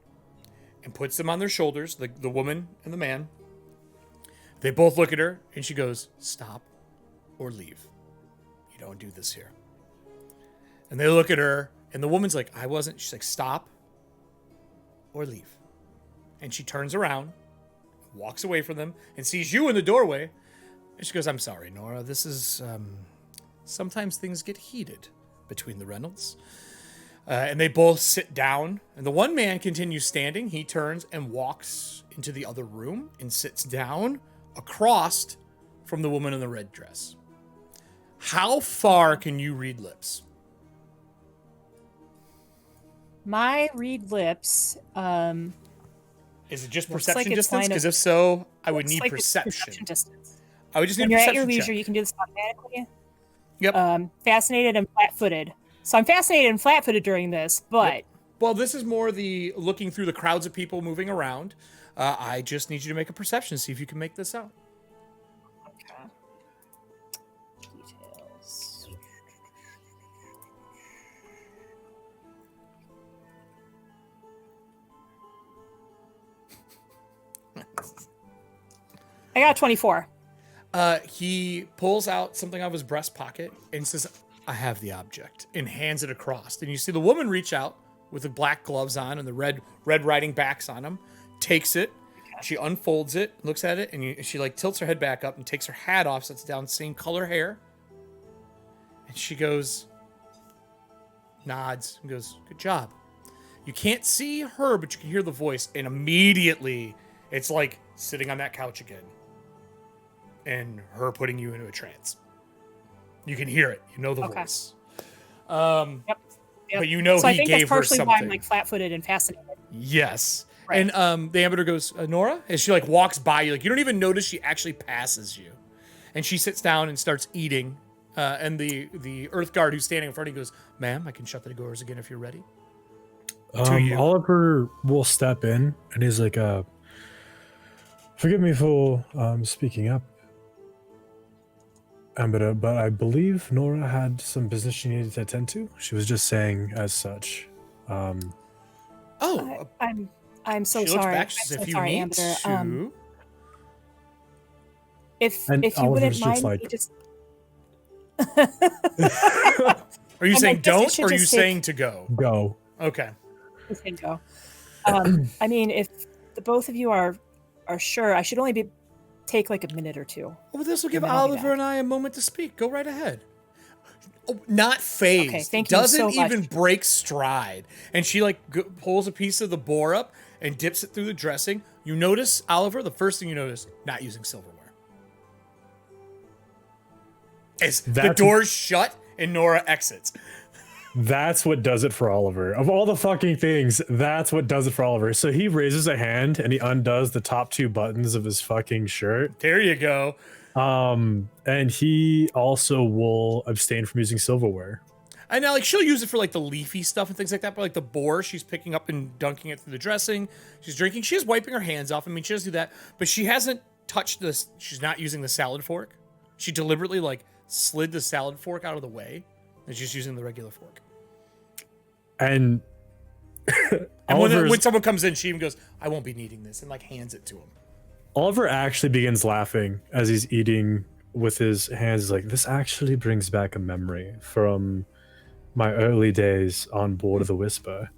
and puts them on their shoulders, the woman and the man. They both look at her, and she goes, "Stop or leave. You don't do this here." And they look at her, and the woman's like, "I wasn't." She's like, "Stop or leave." And she turns around, walks away from them, and sees you in the doorway. And she goes, "I'm sorry, Nora. This is, sometimes things get heated between the Reynolds." And they both sit down, and the one man continues standing. He turns and walks into the other room and sits down across from the woman in the red dress. How far can you read lips? My read lips. Is it just Looks perception like it's distance? line Because of- if so, I would looks need like it's perception. distance. I would just need When a you're at perception your leisure, check. you can do this automatically. Yep. Fascinated and flat-footed. So I'm fascinated and flat-footed during this, but Yep. Well, this is more the looking through the crowds of people moving around. I just need you to make a perception, see if you can make this out. okay. Details. I got a 24. He pulls out something out of his breast pocket and says, "I have the object," and hands it across. And you see the woman reach out with the black gloves on and the red riding backs on them, takes it, she unfolds it, looks at it, and she like tilts her head back up and takes her hat off, sets down, same color hair. And she goes, nods, and goes, "Good job." You can't see her, but you can hear the voice, and immediately it's like sitting on that couch again. And her putting you into a trance. You can hear it. You know the voice. Yep. But you know So I he think gave that's her partially something. why I'm like flat-footed and fascinated. Yes. Right. And the ambassador goes, "Nora?" And she like walks by you. Like you don't even notice she actually passes you. And she sits down and starts eating. And the Earth Guard who's standing in front of you goes, "Ma'am, I can shut the doors again if you're ready." To you. Oliver will step in and he's like, "Forgive me for speaking up, Ambassador, but I believe Nora had some business she needed to attend to. She was just saying as such." Oh, I'm so she looks sorry. back. I'm She says, so "If you sorry, need Ambassador. to." If And you Oliver's wouldn't just mind like- me just Are you And saying I guess it don't, should or are you just take- saying to go? Go. Okay. can go. I mean, if the both of you are sure, I should only take like a minute or two. Well, this will give And then I'll be Oliver back. and I a moment to speak. Go right ahead. Oh, not phased. Okay, thank you Doesn't so much. even break stride. And she like pulls a piece of the boar up and dips it through the dressing. You notice, Oliver, the first thing you notice, not using silverware. As the That's- doors shut and Nora exits. That's what does it for Oliver. Of all the fucking things, that's what does it for Oliver. So he raises a hand and he undoes the top two buttons of his fucking shirt. There you go. And he also will abstain from using silverware. And now, like, she'll use it for like the leafy stuff and things like that. But like the boar, she's picking up and dunking it through the dressing. She's drinking. She is wiping her hands off. I mean, she does do that, but she hasn't touched this. She's not using the salad fork. She deliberately like slid the salad fork out of the way, and she's using the regular fork. And And when Oliver's- someone comes in, she even goes, "I won't be needing this," and like hands it to him. Oliver actually begins laughing as he's eating with his hands. He's like, "This actually brings back a memory from my early days on board of the Whisper.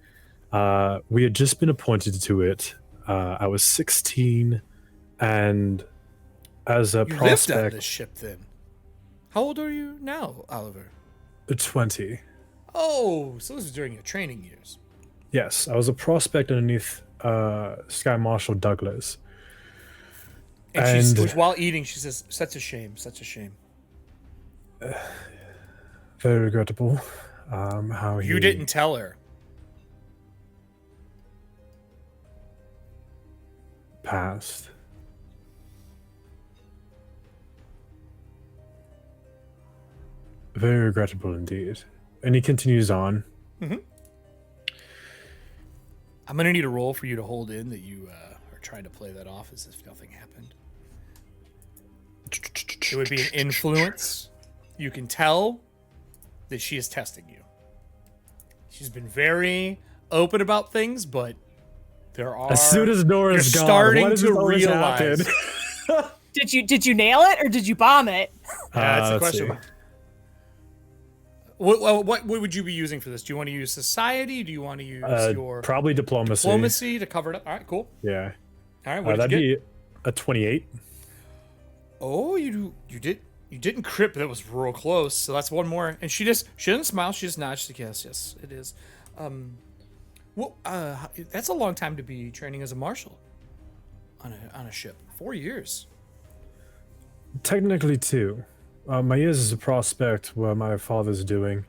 We had just been appointed to it. I was 16, and as a You lived on prospect, this ship then. How old are you now, Oliver? 20. Oh, so this was during your training years. Yes, I was a prospect underneath Sky Marshal Douglas. And And- while eating, she says, "Such a shame, such a shame." Very regrettable. How You he didn't tell her. passed. Very regrettable indeed. And he continues on. I'm gonna need a roll for you to hold in that you are trying to play that off as if nothing happened. It would be an influence. You can tell that she is testing you. She's been very open about things, but there are. As soon as Nora is gone, starting to realize. Did you nail it or did you bomb it? That's the question. See. What would you be using for this? Do you want to use society? Do you want to use your probably diplomacy? Diplomacy to cover it up. All right, cool. Yeah. All right, what did that'd you get? be a 28. Oh, you didn't crit, but that was real close. So that's one more. And she doesn't smile. She just nods. She's like, yes, it is. That's a long time to be training as a marshal on a ship. 4 years. Technically 2. My years as a prospect were my father's doing.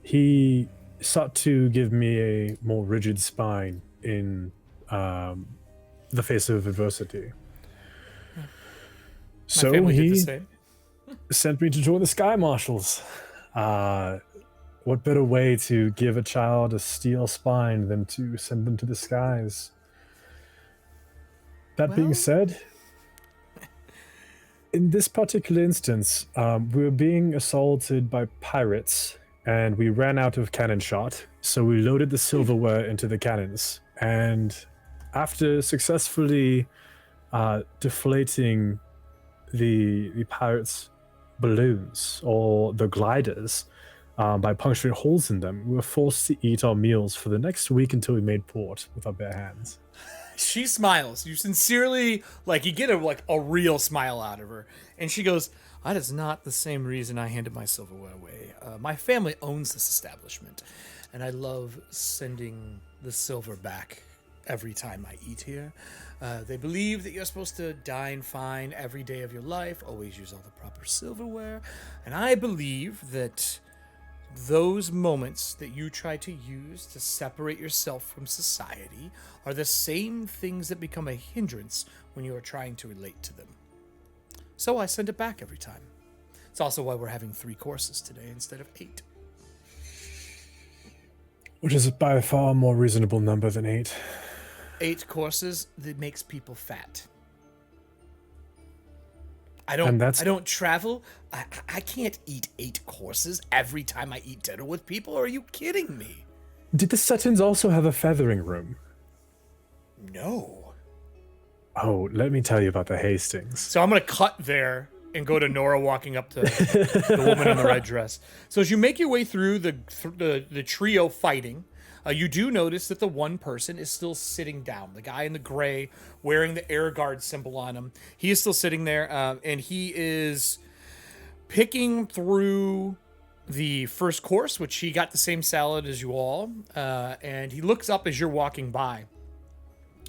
He sought to give me a more rigid spine in the face of adversity. So he sent me to join the Sky Marshals. What better way to give a child a steel spine than to send them to the skies? That being said, in this particular instance, we were being assaulted by pirates, and we ran out of cannon shot, so we loaded the silverware into the cannons. And after successfully deflating the pirates' balloons, or the gliders, by puncturing holes in them, we were forced to eat our meals for the next week until we made port with our bare hands. She smiles. You sincerely, you get a real smile out of her. And she goes, that is not the same reason I handed my silverware away. My family owns this establishment, and I love sending the silver back every time I eat here. They believe that you're supposed to dine fine every day of your life, always use all the proper silverware. And I believe that those moments that you try to use to separate yourself from society are the same things that become a hindrance when you are trying to relate to them. So I send it back every time. It's also why we're having 3 courses today instead of 8. Which is by far a more reasonable number than 8. 8 courses that makes people fat. I don't travel. I can't eat 8 courses every time I eat dinner with people. Are you kidding me? Did the Suttons also have a feathering room? No. Oh, let me tell you about the Hastings. So I'm going to cut there and go to Nora walking up to the woman in the red dress. So as you make your way through the trio fighting, you do notice that the one person is still sitting down. The guy in the gray wearing the air guard symbol on him. He is still sitting there, and he is picking through the first course, which he got the same salad as you all. And he looks up as you're walking by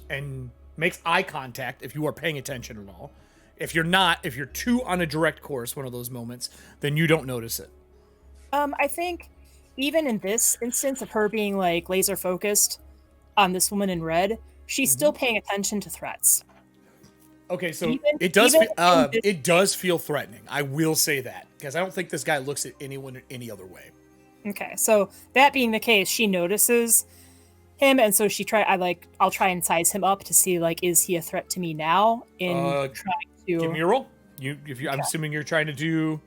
and makes eye contact if you are paying attention at all. If you're not, if you're too on a direct course, one of those moments, then you don't notice it. I think even in this instance of her being laser focused on this woman in red, she's still paying attention to threats. Okay, so it does feel threatening. I will say that, because I don't think this guy looks at anyone any other way. Okay, so that being the case, she notices him, and so I'll try and size him up to see is he a threat to me now? Trying to give me a roll. I'm assuming you're trying to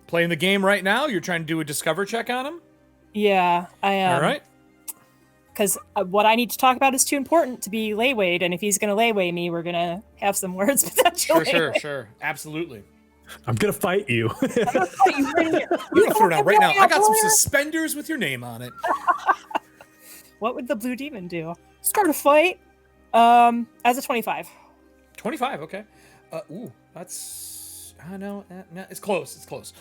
playing the game right now. You're trying to do a discover check on him. Yeah, I am. All right. Because what I need to talk about is too important to be laywayed, and if he's going to layway me, we're going to have some words potentially. Sure. Absolutely. I'm going to fight you. I'm going to fight you right here. You can throw it out right now. I got some suspenders with your name on it. What would the blue demon do? Start a fight. As a 25. 25, okay. That's... no, it's close.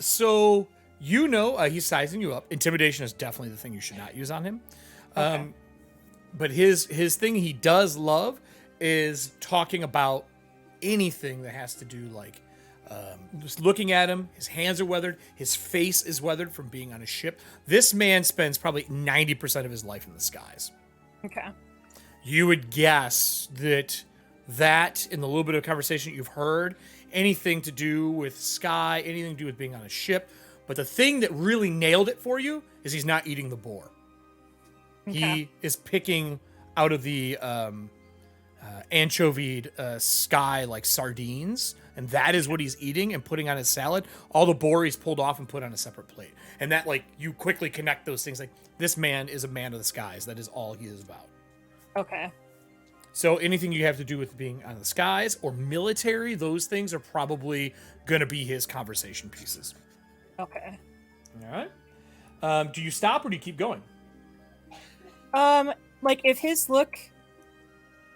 So... he's sizing you up. Intimidation is definitely the thing you should not use on him. Okay. But his thing he does love is talking about anything that has to do just looking at him. His hands are weathered. His face is weathered from being on a ship. This man spends probably 90% of his life in the skies. Okay. You would guess that in the little bit of conversation you've heard, anything to do with sky, anything to do with being on a ship, But the thing that really nailed it for you is he's not eating the boar. Okay. He is picking out of the anchovied sky like sardines, and that is what he's eating and putting on his salad. All the boar he's pulled off and put on a separate plate. And that, like, you quickly connect those things. Like, this man is a man of the skies. That is all he is about. Okay. So anything you have to do with being on the skies or military, those things are probably going to be his conversation pieces. Okay. All right. Do you stop or do you keep going? Like if his look,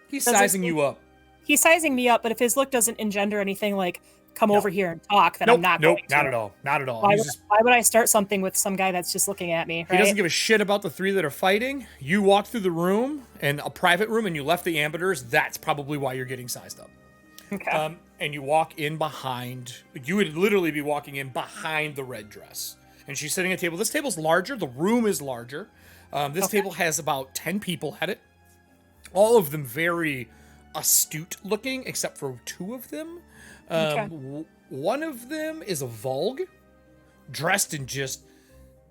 He's Does it sizing seem- you up. he's sizing me up, but if his look doesn't engender anything like come No. over here and talk, then Nope, I'm not nope, going to. not at all. Not at all. Why He's would, just, why would I start something with some guy that's just looking at me? he Right? doesn't give a shit about the three that are fighting. You walk through the room, and a private room, and you left the ambiters. That's probably why you're getting sized up. Okay. And you walk in behind. You would literally be walking in behind the red dress. And she's sitting at a table. This table's larger. The room is larger. This table has about 10 people at it. All of them very astute looking, except for two of them. Okay. One of them is a Vulg, dressed in just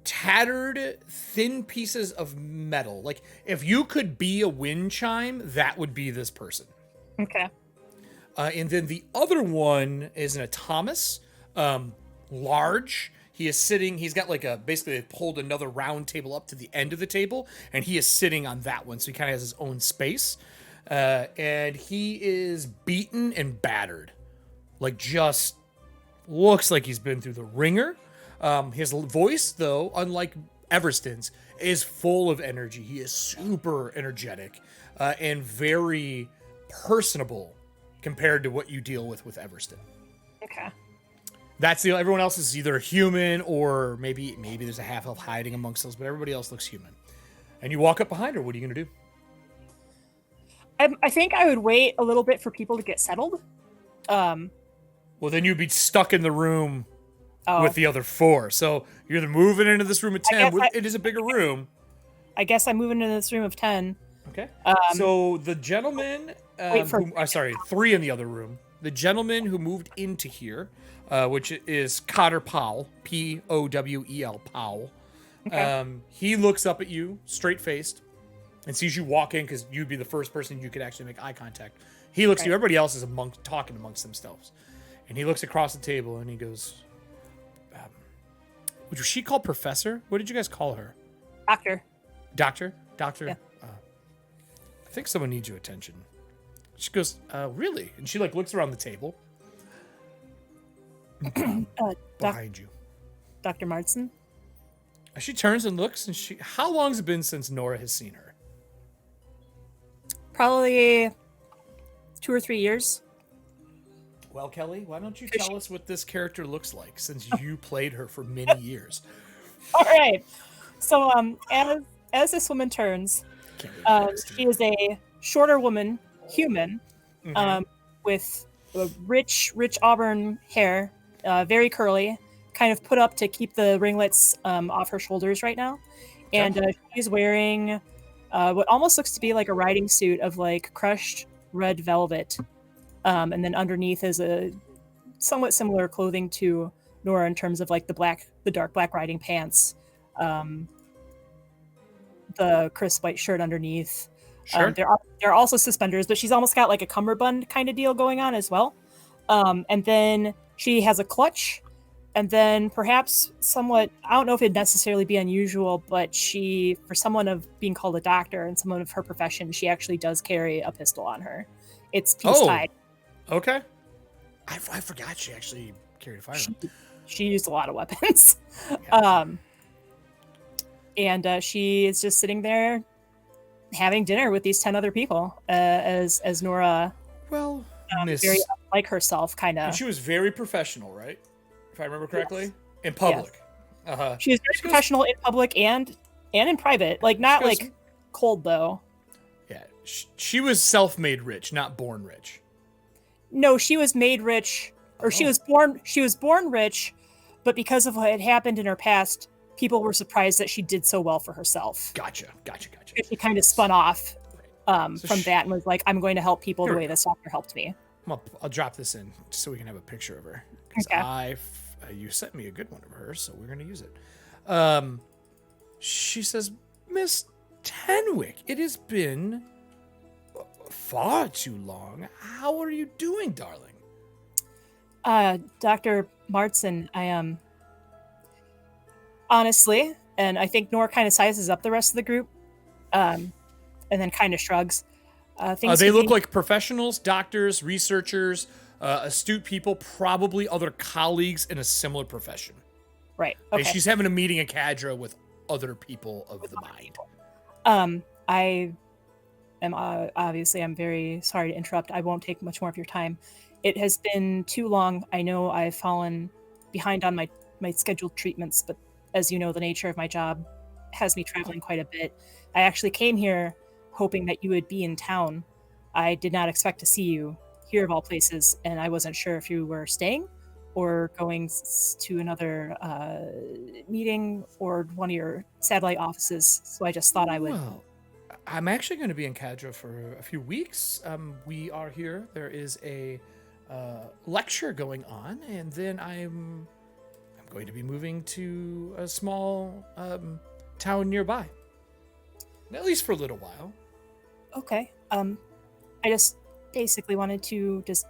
tattered, thin pieces of metal. Like, if you could be a wind chime, that would be this person. Okay. And then the other one is an Thomas, large. He is sitting, he's got like basically they pulled another round table up to the end of the table, and he is sitting on that one. So he kind of has his own space. And he is beaten and battered. Like, just looks like he's been through the ringer. His voice, though, unlike Everston's, is full of energy. He is super energetic and very personable compared to what you deal with Everston. Okay. That's the everyone else is either human or maybe there's a half elf hiding amongst those, but everybody else looks human. And you walk up behind her. What are you gonna do? I think I would wait a little bit for people to get settled. Well, then you'd be stuck in the room Oh, with the other four. So you're either moving into this room at 10. It is a bigger room. I guess I'm moving into this room of 10. Okay. So the gentleman, three in the other room. The gentleman who moved into here, which is Cotter Powell, Powell, Powell. Okay. He looks up at you, straight faced, and sees you walk in because you'd be the first person you could actually make eye contact. He looks at you. Everybody else is talking amongst themselves, and he looks across the table and he goes, "Was she called Professor? What did you guys call her? Doctor. Doctor? Yeah. I think someone needs your attention." She goes, "Really?" And she like looks around the table behind you. Dr. Martson. She turns and looks, and how long has it been since Nora has seen her? Probably 2 or 3 years. Well, Kelly, why don't you tell us what this character looks like, since you played her for many years? All right. So, as this woman turns, Can't believe this, she is a shorter woman, human, with rich auburn hair, very curly, kind of put up to keep the ringlets off her shoulders right now. And she's wearing what almost looks to be like a riding suit of like crushed red velvet. And then underneath is a somewhat similar clothing to Nora in terms of like the dark black riding pants, the crisp white shirt underneath. Sure. There are also suspenders, but she's almost got like a cummerbund kind of deal going on as well. And then she has a clutch, and then perhaps somewhat, I don't know if it'd necessarily be unusual, but she, for someone of being called a doctor and someone of her profession, she actually does carry a pistol on her. It's peace-tied. Okay. I forgot she actually carried a firearm. She used a lot of weapons. Yeah. And she is just sitting there having dinner with these 10 other people as Nora, Well, Miss, very like herself, kind and of. she was very professional, right? If I remember correctly, in public. Uh-huh. She is very professional in public and in private. Like, not She goes- like cold, though. Yeah, she was self-made rich, not born rich. No, she was made rich, or she was born rich, but because of what had happened in her past, people were surprised that she did so well for herself. Gotcha. She kind of spun off So from that and was like, I'm going to help people the Here we way this doctor helped me. I'll drop this in just so we can have a picture of her. 'Cause Okay. You sent me a good one of hers, so we're going to use it. She says, Miss Tenwick, it has been far too long. How are you doing, darling? Dr. Martson, I am honestly, and I think Nora kind of sizes up the rest of the group, and then kind of shrugs. They look like professionals, doctors, researchers, astute people, probably other colleagues in a similar profession. Right. Okay. She's having a meeting in Cadra with other people of the mind. I am obviously, I'm very sorry to interrupt. I won't take much more of your time. It has been too long. I know I've fallen behind on my scheduled treatments, but as you know, the nature of my job has me traveling quite a bit. I actually came here hoping that you would be in town. I did not expect to see you here of all places, and I wasn't sure if you were staying or going to another meeting or one of your satellite offices. So I just thought I would. Well, I'm actually going to be in Cadra for a few weeks. We are here. There is a lecture going on, and then I'm going to be moving to a small town nearby. At least for a little while. Okay. I just basically wanted to just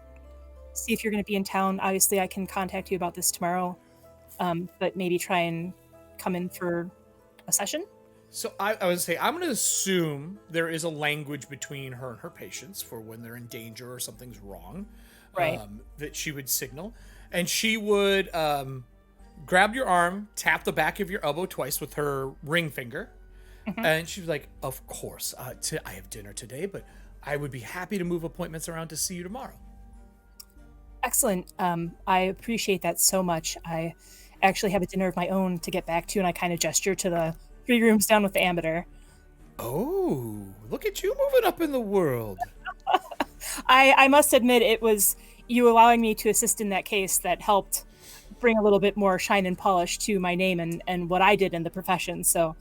see if you're going to be in town. Obviously, I can contact you about this tomorrow, but maybe try and come in for a session. So I would say I'm going to assume there is a language between her and her patients for when they're in danger or something's wrong, right? That she would signal, and she would grab your arm, tap the back of your elbow twice with her ring finger, and she was like, "Of course, I have dinner today, but I would be happy to move appointments around to see you tomorrow." Excellent. I appreciate that so much. I actually have a dinner of my own to get back to, and I kind of gesture to the 3 rooms down with the ambassador. Oh, look at you moving up in the world. I must admit, it was you allowing me to assist in that case that helped bring a little bit more shine and polish to my name and what I did in the profession. So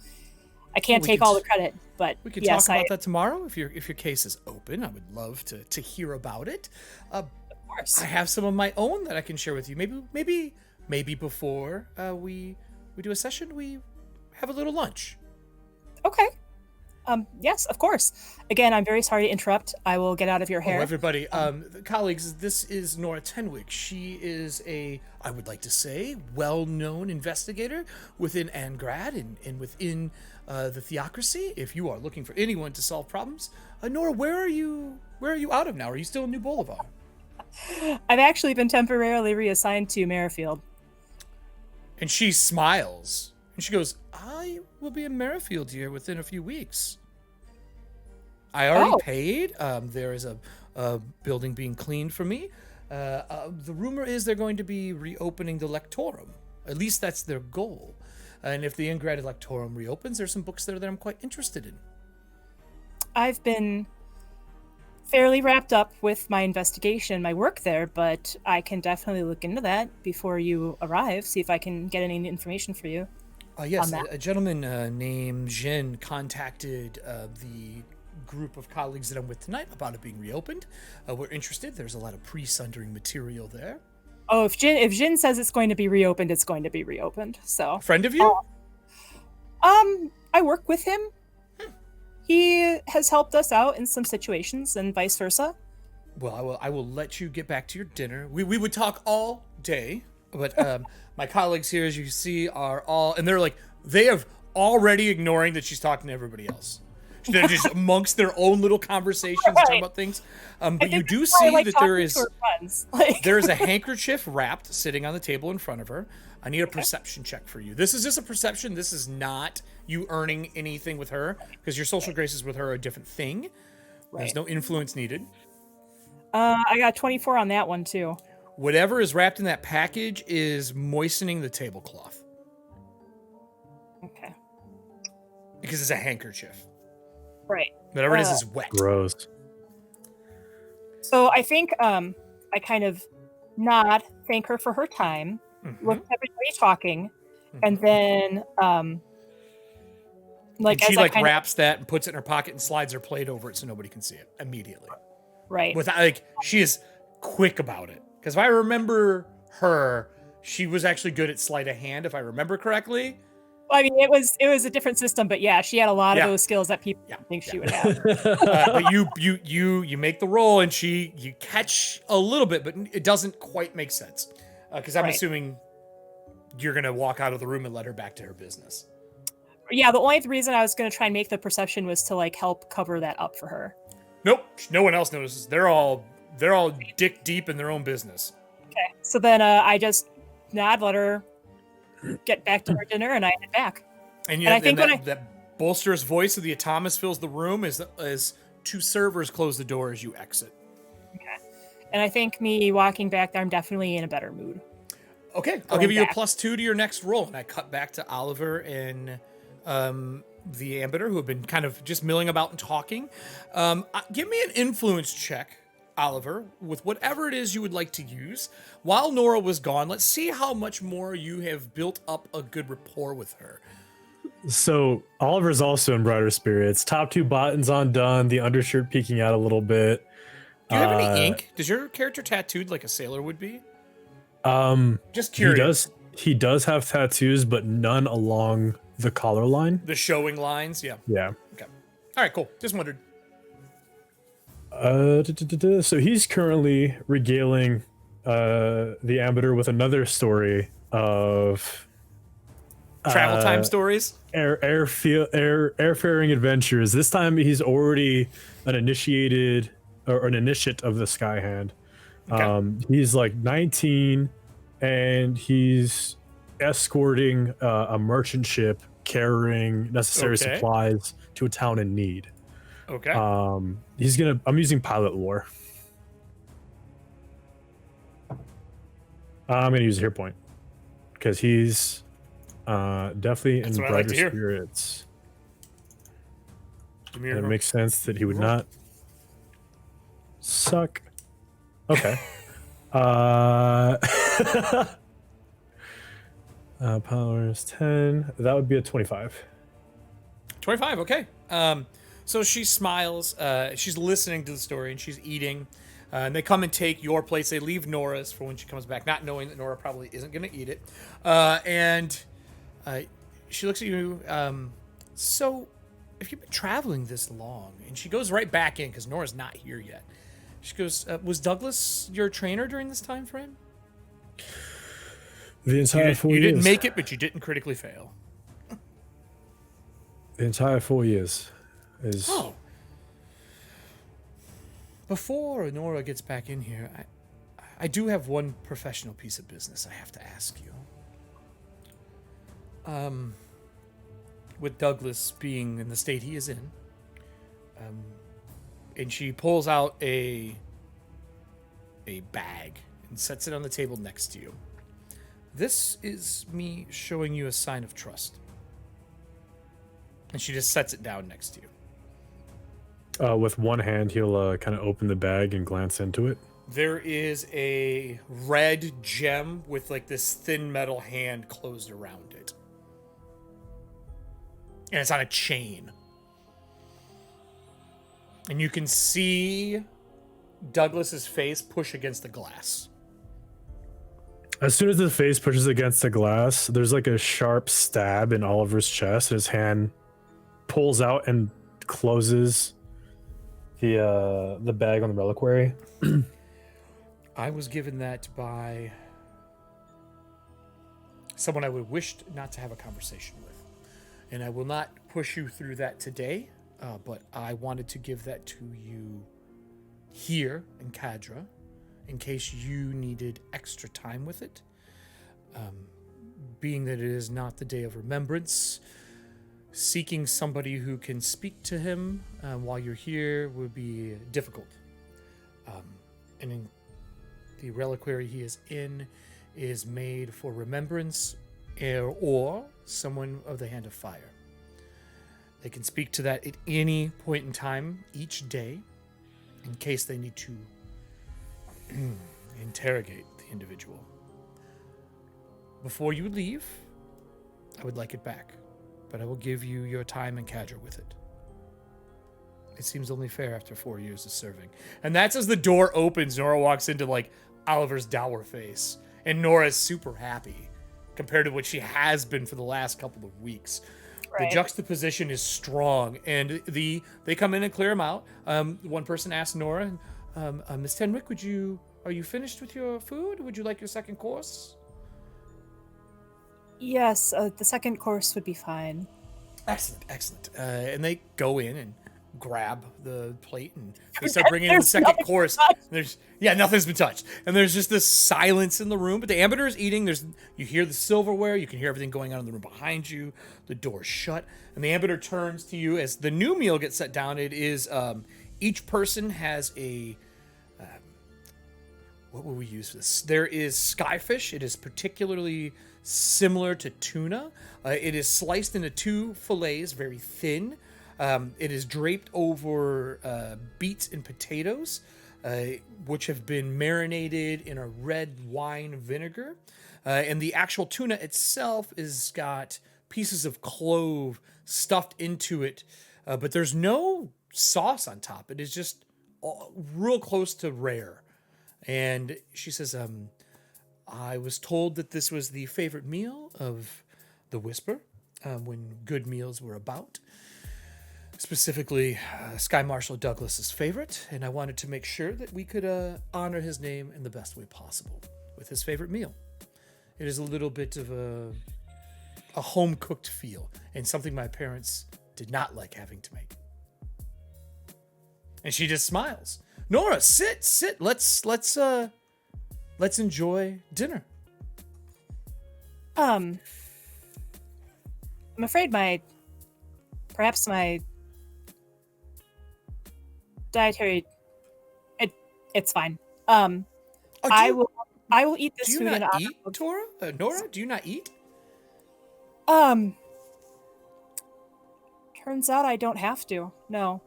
I can't take all the credit, but we could yes, talk about that tomorrow if your case is open. I would love to hear about it. Of course. I have some of my own that I can share with you. Maybe before we do a session, we have a little lunch. Okay. Yes, of course. Again, I'm very sorry to interrupt. I will get out of your hair. Oh, everybody, colleagues, this is Nora Tenwick. She is I would like to say, well-known investigator within Angrad and within the theocracy. If you are looking for anyone to solve problems, Nora, where are you out of now? Are you still in New Boulevard? I've actually been temporarily reassigned to Merrifield. And she smiles. And she goes, I will be in Merrifield here within a few weeks. I already paid. There is a building being cleaned for me. The rumor is they're going to be reopening the Lectorum. At least that's their goal. And if the Ingrad Lectorum reopens, there's some books there that I'm quite interested in. I've been fairly wrapped up with my investigation, my work there, but I can definitely look into that before you arrive, see if I can get any information for you. Yes, a gentleman named Jin contacted the group of colleagues that I'm with tonight about it being reopened. We're interested. There's a lot of pre-sundering material there. Oh, if Jin says it's going to be reopened, it's going to be reopened. So, a friend of you? I work with him. He has helped us out in some situations, and vice versa. Well, I will let you get back to your dinner. We would talk all day, but my colleagues here, as you see, are all, and they have already ignoring that she's talking to everybody else. They're just amongst their own little conversations, talking about things. But you do see that there is a handkerchief wrapped sitting on the table in front of her. I need a perception check for you. This is just a perception. This is not you earning anything with her, because your social graces with her are a different thing. There's no influence needed. I got 24 on that one too. Whatever is wrapped in that package is moistening the tablecloth. Okay. Because it's a handkerchief. Right. Whatever it is wet. Gross. So I think I kind of nod, thank her for her time, look at everybody talking, and then and she wraps that and puts it in her pocket and slides her plate over it so nobody can see it immediately. Right. Without she is quick about it. Because if I remember her, She was actually good at sleight of hand, if I remember correctly. I mean, it was a different system, but yeah, she had a lot of those skills that people didn't think she would have. But you make the roll, and you catch a little bit, but it doesn't quite make sense. Because I'm assuming you're gonna walk out of the room and let her back to her business. Yeah, the only reason I was gonna try and make the perception was to like help cover that up for her. Nope, no one else notices. They're all dick deep in their own business. Okay, so then I just nod, let her get back to her dinner, and I head back. And I think that bolsterous voice of the Atomus fills the room as two servers close the door as you exit. Okay. And I think me walking back there, I'm definitely in a better mood. Okay, I'll give you a +2 to your next roll. And I cut back to Oliver and the Ambiter, who have been kind of just milling about and talking. Give me an influence check, Oliver, with whatever it is you would like to use. While Nora was gone, let's see how much more you have built up a good rapport with her. So Oliver's also in brighter spirits. Top 2 buttons undone, the undershirt peeking out a little bit. Do you have any ink? Does your character tattooed like a sailor would be? Just curious. He does have tattoos, but none along the collar line. The showing lines, yeah. Yeah. Okay. All right, cool. Just wondered. So he's currently regaling the Ambiter with another story of travel time stories, airfaring adventures. This time he's already an initiated or an initiate of the Skyhand. Okay. He's like 19, and he's escorting a merchant ship carrying necessary supplies to a town in need. Okay. I'm using pilot lore. I'm gonna use a hero point because he's definitely in brighter spirits. And it makes sense that he would not suck. Okay. Power is 10. That would be a 25. 25, okay. So she smiles. She's listening to the story, and she's eating. And they come and take your place. They leave Nora's for when she comes back, not knowing that Nora probably isn't going to eat it. And she looks at you. So, if you've been traveling this long, and she goes right back in because Nora's not here yet. She goes, was Douglas your trainer during this time frame? The entire 4 years. You didn't make it, but you didn't critically fail. The entire 4 years is... Oh. Before Nora gets back in here, I do have one professional piece of business I have to ask you. With Douglas being in the state he is in, and she pulls out a bag and sets it on the table next to you. This is me showing you a sign of trust. And she just sets it down next to you. With one hand, he'll kind of open the bag and glance into it. There is a red gem with like this thin metal hand closed around it. And it's on a chain. And you can see Douglas's face push against the glass. As soon as the face pushes against the glass, there's like a sharp stab in Oliver's chest. His hand pulls out and closes the bag on the reliquary. I was given that by someone I would wished not to have a conversation with. And I will not push you through that today, but I wanted to give that to you here in Cadra in case you needed extra time with it. Being that it is not the day of remembrance, seeking somebody who can speak to him while you're here would be difficult. And in the reliquary he is in is made for remembrance or someone of the Hand of Fire. They can speak to that at any point in time each day in case they need to interrogate the individual. Before you leave, I would like it back, but I will give you your time in Cadra with it. It seems only fair after 4 years of serving. And that's as the door opens, Nora walks into like Oliver's dour face. And Nora's super happy compared to what she has been for the last couple of weeks. Right. The juxtaposition is strong, and they come in and clear them out. One person asks Nora, Miss Tenwick, are you finished with your food? Would you like your second course? Yes, the second course would be fine. Excellent. And they go in and grab the plate and they start bringing in the second course. Nothing's been touched. And there's just this silence in the room. But the ambassador is eating. You hear the silverware. You can hear everything going on in the room behind you. The door's shut. And the ambassador turns to you as the new meal gets set down. It is each person has a what will we use for this? There is skyfish. It is particularly similar to tuna. It is sliced into 2 fillets, very thin. It is draped over beets and potatoes, which have been marinated in a red wine vinegar. And the actual tuna itself is got pieces of clove stuffed into it, but there's no sauce on top. It is just real close to rare. And she says, I was told that this was the favorite meal of the Whisper when good meals were about. Specifically, Sky Marshal Douglas's favorite, and I wanted to make sure that we could honor his name in the best way possible with his favorite meal. It is a little bit of a home-cooked feel, and something my parents did not like having to make. And she just smiles. Nora, sit. Let's enjoy dinner. I'm afraid perhaps my dietary it's fine. I will eat this food. Do you not eat, Nora? Do you not eat? Turns out I don't have to. No.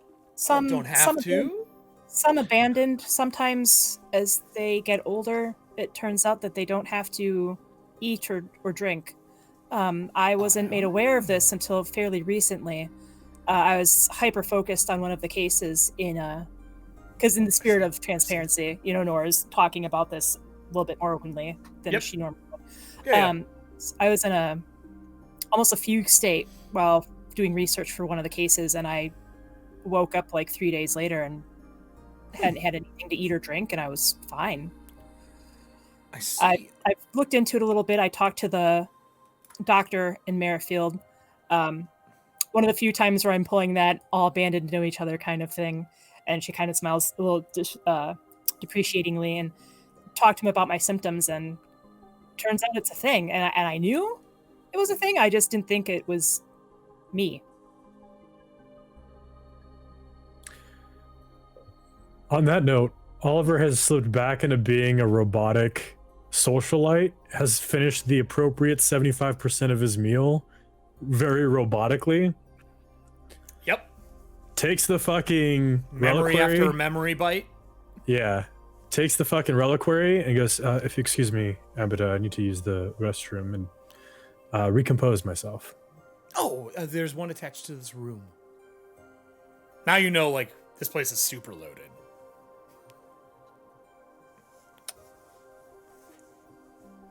Don't have to? Some abandoned. Sometimes as they get older, it turns out that they don't have to eat or drink. I wasn't made aware of this until fairly recently. I was hyper-focused on one of the cases because in the spirit of transparency, Nora's talking about this a little bit more openly than she normally would. Yeah. I was in almost a fugue state while doing research for one of the cases, and I woke up like 3 days later and hadn't had anything to eat or drink, and I was fine. I see. I've looked into it a little bit. I talked to the doctor in Merrifield. One of the few times where I'm pulling that all abandoned to know each other kind of thing, and she kind of smiles a little depreciatingly and talked to him about my symptoms, and turns out it's a thing. And I knew it was a thing. I just didn't think it was me. On that note, Oliver has slipped back into being a robotic socialite, has finished the appropriate 75% of his meal very robotically. Yep. Takes the fucking memory reliquary. After a memory bite. Yeah. Takes the fucking reliquary and goes, if you excuse me, Abida, I need to use the restroom and recompose myself. Oh, there's one attached to this room. Now you know, like, this place is super loaded.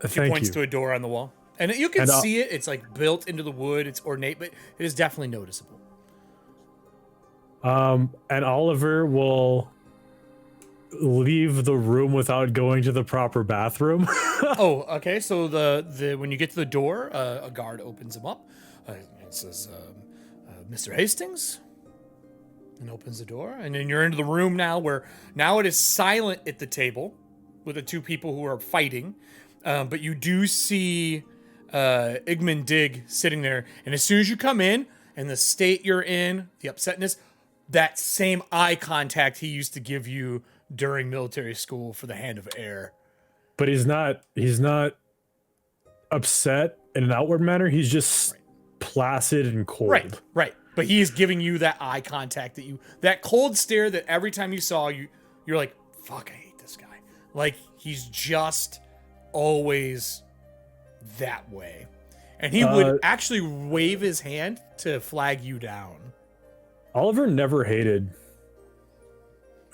He points to a door on the wall. And you can see it. It's like built into the wood. It's ornate, but it is definitely noticeable. And Oliver will leave the room without going to the proper bathroom. Oh, okay. So the when you get to the door, a guard opens him up. It says, Mr. Hastings, and opens the door. And then you're into the room now where now it is silent at the table with the 2 people who are fighting. But you do see Igman Dig sitting there. And as soon as you come in and the state you're in, the upsetness, that same eye contact he used to give you during military school for the Hand of Air. But he's not upset in an outward manner. He's just placid and cold. Right. But he is giving you that eye contact that cold stare that every time you saw you're like, fuck, I hate this guy. Like, he's just always that way. And he would actually wave his hand to flag you down. Oliver never hated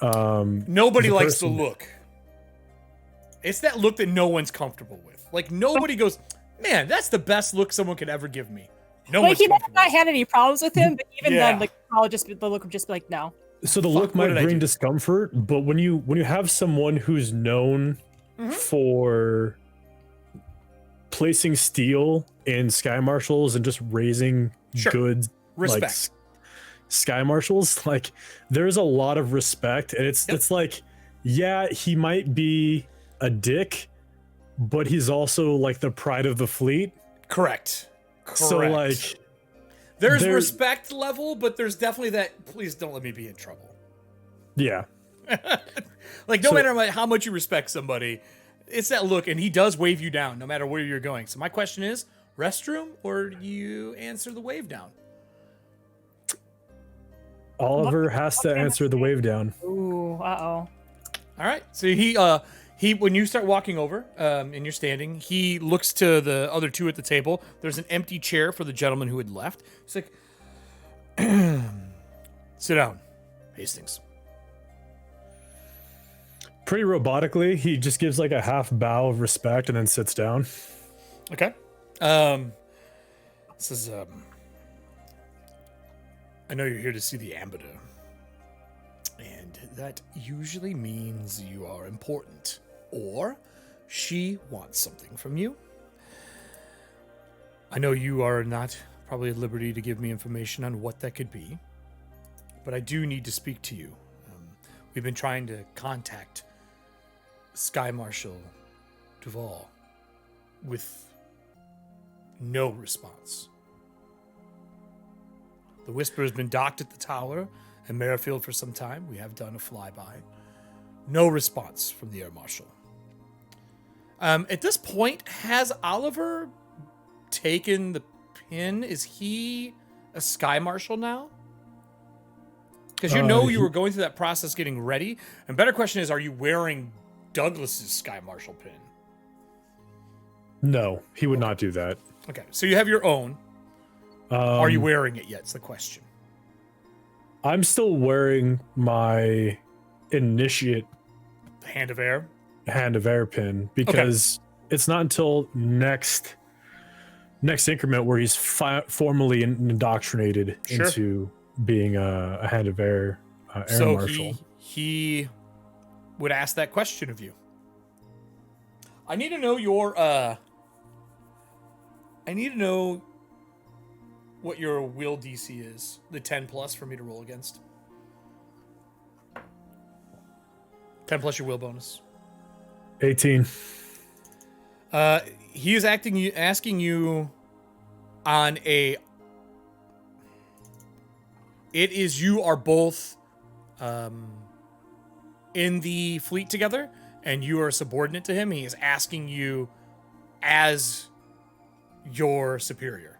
nobody likes the look. It's that look that no one's comfortable with. Like, nobody goes, man, that's the best look someone could ever give me. No one's he might comfortable. not had any problems with him, but even Yeah. then, like, I'll just the look would just be like, no. So the Fuck, look what might did I bring do? discomfort, but when you have someone who's known for placing steel in sky marshals and just raising Sure. good Respect. like sky marshals, like there's a lot of respect, and it's like, yeah, he might be a dick, but he's also like the pride of the fleet. Correct. So like there's there- respect level, but there's definitely that, please don't let me be in trouble. yeah. Like, no So- matter how much you respect somebody, it's that look, and he does wave you down no matter where you're going. So my question is, restroom, or do you answer the wave down? Oliver has to answer the wave down. Ooh, All right. So he when you start walking over, and you're standing, he looks to the other two at the table. There's an empty chair for the gentleman who had left. He's like, sit down, Hastings. Pretty robotically, he just gives like a half bow of respect and then sits down. Okay. Says, I know you're here to see the Ambassador, and that usually means you are important, or she wants something from you. I know you are not probably at liberty to give me information on what that could be, but I do need to speak to you. We've been trying to contact Sky Marshal Duval with no response. The Whisper has been docked at the tower in Merrifield for some time. We have done a flyby. No response from the Air Marshal. At this point, has Oliver taken the pin? Is he a Sky Marshal now? Because you were going through that process getting ready. And better question is, are you wearing Douglas's Sky Marshal pin? No, he would not do that. Okay, so you have your own. Are you wearing it yet? It's the question. I'm still wearing my initiate The Hand of Air. hand of air pin because it's not until next increment where he's formally indoctrinated Sure. into being a hand of air air So marshal. he would ask that question of you. I need to know your I need to know what your will DC is. The 10 plus for me to roll against. 10 plus your will bonus. 18. He is asking you on a. It is you are both in the fleet together, and you are subordinate to him. He is asking you as your superior.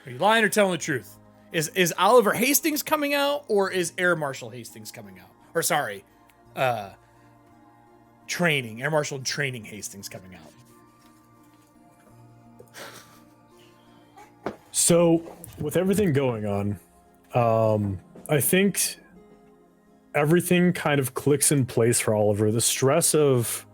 Are you lying or telling the truth? Is Oliver Hastings coming out, or is Air Marshal Hastings coming out? Or sorry, Air Marshal Training Hastings coming out? So with everything going on, I think everything kind of clicks in place for Oliver. The stress of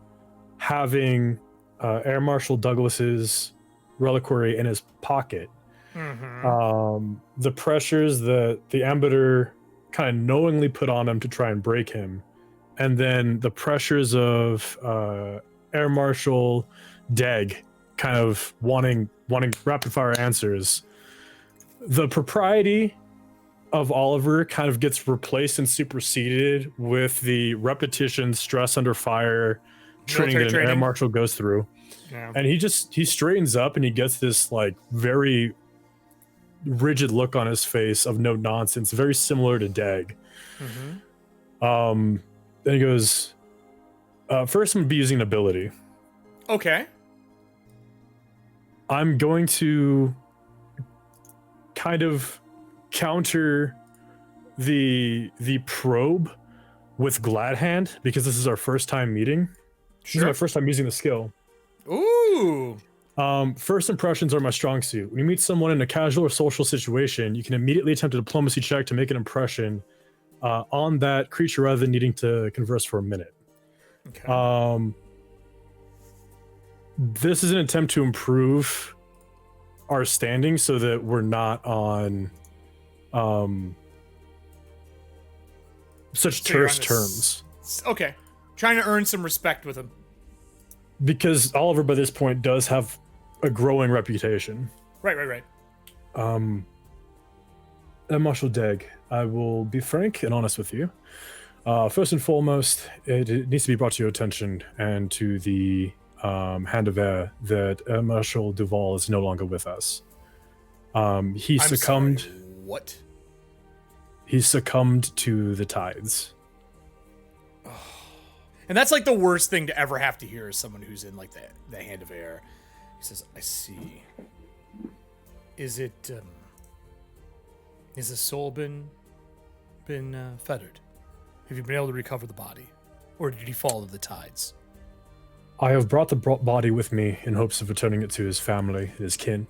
having Air Marshal Douglas's reliquary in his pocket, the pressures that the Ambassador kind of knowingly put on him to try and break him, and then the pressures of Air Marshal Deg kind of wanting rapid fire answers. The propriety of Oliver kind of gets replaced and superseded with the repetition, stress under fire training Military that an training. Air Marshal goes through. Yeah. And he straightens up and he gets this like very rigid look on his face of no nonsense, very similar to Dag. Then he goes, first I'm gonna be using an ability. Okay. I'm going to kind of counter the probe with Glad Hand because this is our first time meeting. This is my first time using the skill. Ooh. First impressions are my strong suit. When you meet someone in a casual or social situation, you can immediately attempt a diplomacy check to make an impression on that creature rather than needing to converse for a minute. Okay. This is an attempt to improve our standing so that we're not on such So you're on terse this- terms. Okay. Trying to earn some respect with him. Because Oliver, by this point, does have a growing reputation. Right. Marshal Degg, I will be frank and honest with you. First and foremost, it needs to be brought to your attention and to the Hand of Air that Marshal Duval is no longer with us. He I'm succumbed. sorry, what? He succumbed to the tides. And that's like the worst thing to ever have to hear is someone who's in like the Hand of Air. He says, I see. Is it, is his soul been fettered? Have you been able to recover the body? Or did he fall to the tides? I have brought the body with me in hopes of returning it to his family, his kin.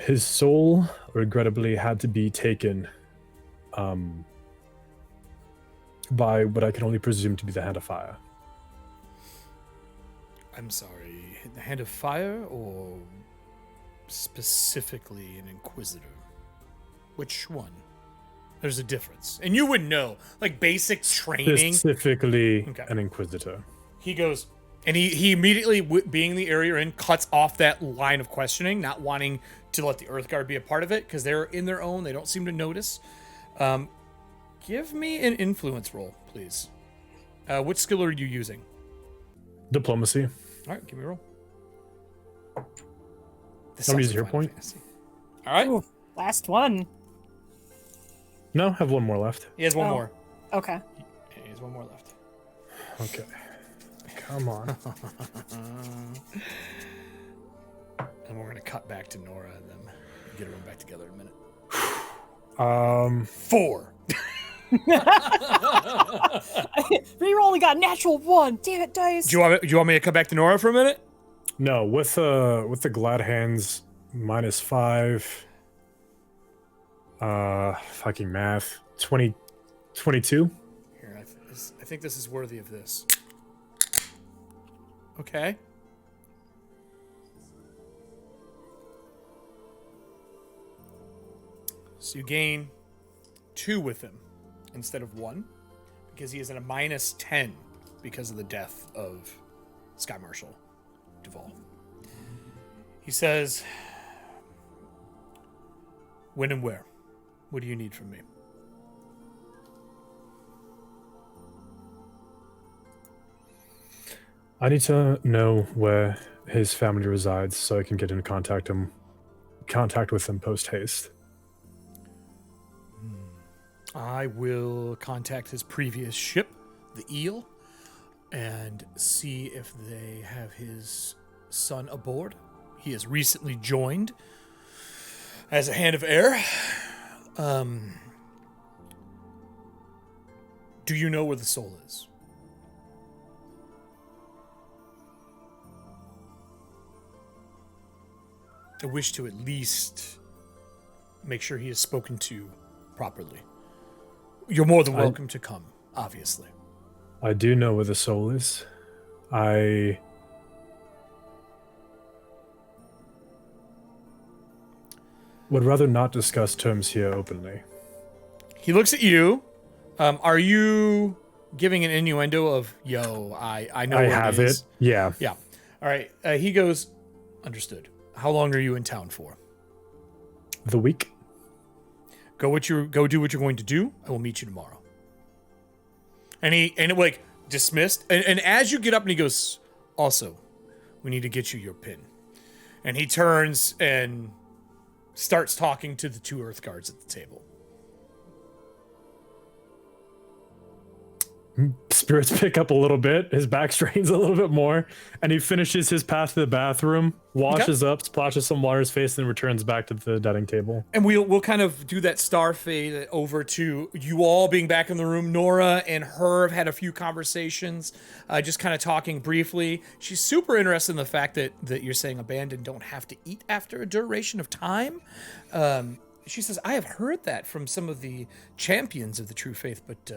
His soul, regrettably, had to be taken by what I can only presume to be the Hand of Fire. I'm sorry, the Hand of Fire or specifically an Inquisitor? Which one? There's a difference. And you would know, like basic training. Specifically Okay. an Inquisitor. He goes, and he immediately, being the area you're in, cuts off that line of questioning, not wanting to let the Earthguard be a part of it, because they're in their own. They don't seem to notice. Give me an influence roll, please. Which skill are you using? Diplomacy. All right, give me a roll. Somebody use your point? All right. Ooh, last one. No, have one more left. He has one Oh. more. Okay. He has one more left. Okay. Come on. And we're going to cut back to Nora and then get everyone back together in a minute. 4. Reroll only got natural 1. Damn it, dice. Do you want me to cut back to Nora for a minute? No, with the glad hands -5. Fucking math. 22. Here, I think this is worthy of this. Okay. So you gain 2 with him instead of 1 because he is at a -10 because of the death of Sky Marshal Duval. He says, when and where? What do you need from me? I need to know where his family resides so I can get in contact with him post haste. I will contact his previous ship, the Eel, and see if they have his son aboard. He has recently joined as a Hand of Air. Do you know where the soul is? I wish to at least make sure he is spoken to properly. You're more than welcome to come, obviously. I do know where the soul is. I would rather not discuss terms here openly. He looks at you. Are you giving an innuendo of, yo, I know I where have it it. is? Yeah. Yeah. All right. He goes, understood. How long are you in town for? The week. Go do what you're going to do. I will meet you tomorrow. And like dismissed. And as you get up and he goes, also, we need to get you your pin. And he turns and starts talking to the 2 Earth guards at the table. Spirits pick up a little bit. His back strains a little bit more, and he finishes his path to the bathroom, washes up, splashes some water in his face, and returns back to the dining table. And we'll kind of do that star fade over to you all being back in the room. Nora and her have had a few conversations, just kind of talking briefly. She's super interested in the fact that you're saying abandoned don't have to eat after a duration of time. she says, I have heard that from some of the champions of the true faith, but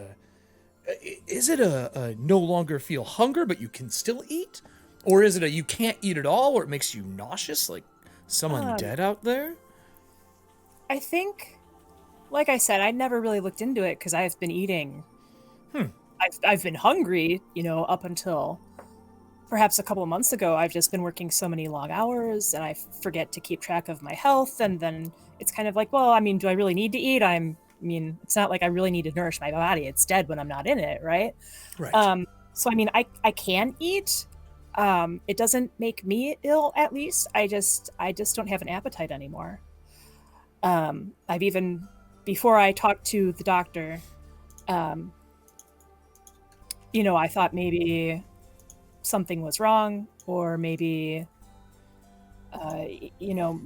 is it a no longer feel hunger, but you can still eat? Or is it a you can't eat at all, or it makes you nauseous, like some undead out there? I think, like I said, I never really looked into it because I've been eating. I've been hungry, up until perhaps a couple of months ago. I've just been working so many long hours, and I forget to keep track of my health. And then it's kind of like, well, I mean, do I really need to eat? It's not like I really need to nourish my body. It's dead when I'm not in it, right? Right. So I mean, I can eat. It doesn't make me ill, at least. I just don't have an appetite anymore. I've even, before I talked to the doctor, I thought maybe something was wrong, or maybe,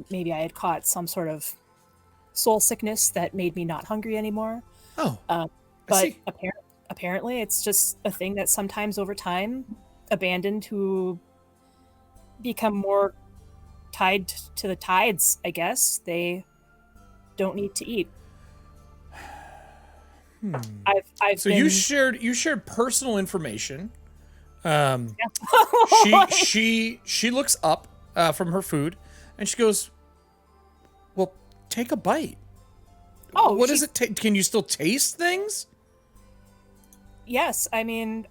maybe I had caught some sort of soul sickness that made me not hungry anymore. Oh, but apparently it's just a thing that sometimes over time, abandoned to become more tied to the tides, I guess. They don't need to eat. I've so been... you shared personal information. Yeah. She looks up from her food, and she goes, "Well, take a bite." Oh, what does it take? Can you still taste things? Yes, I mean,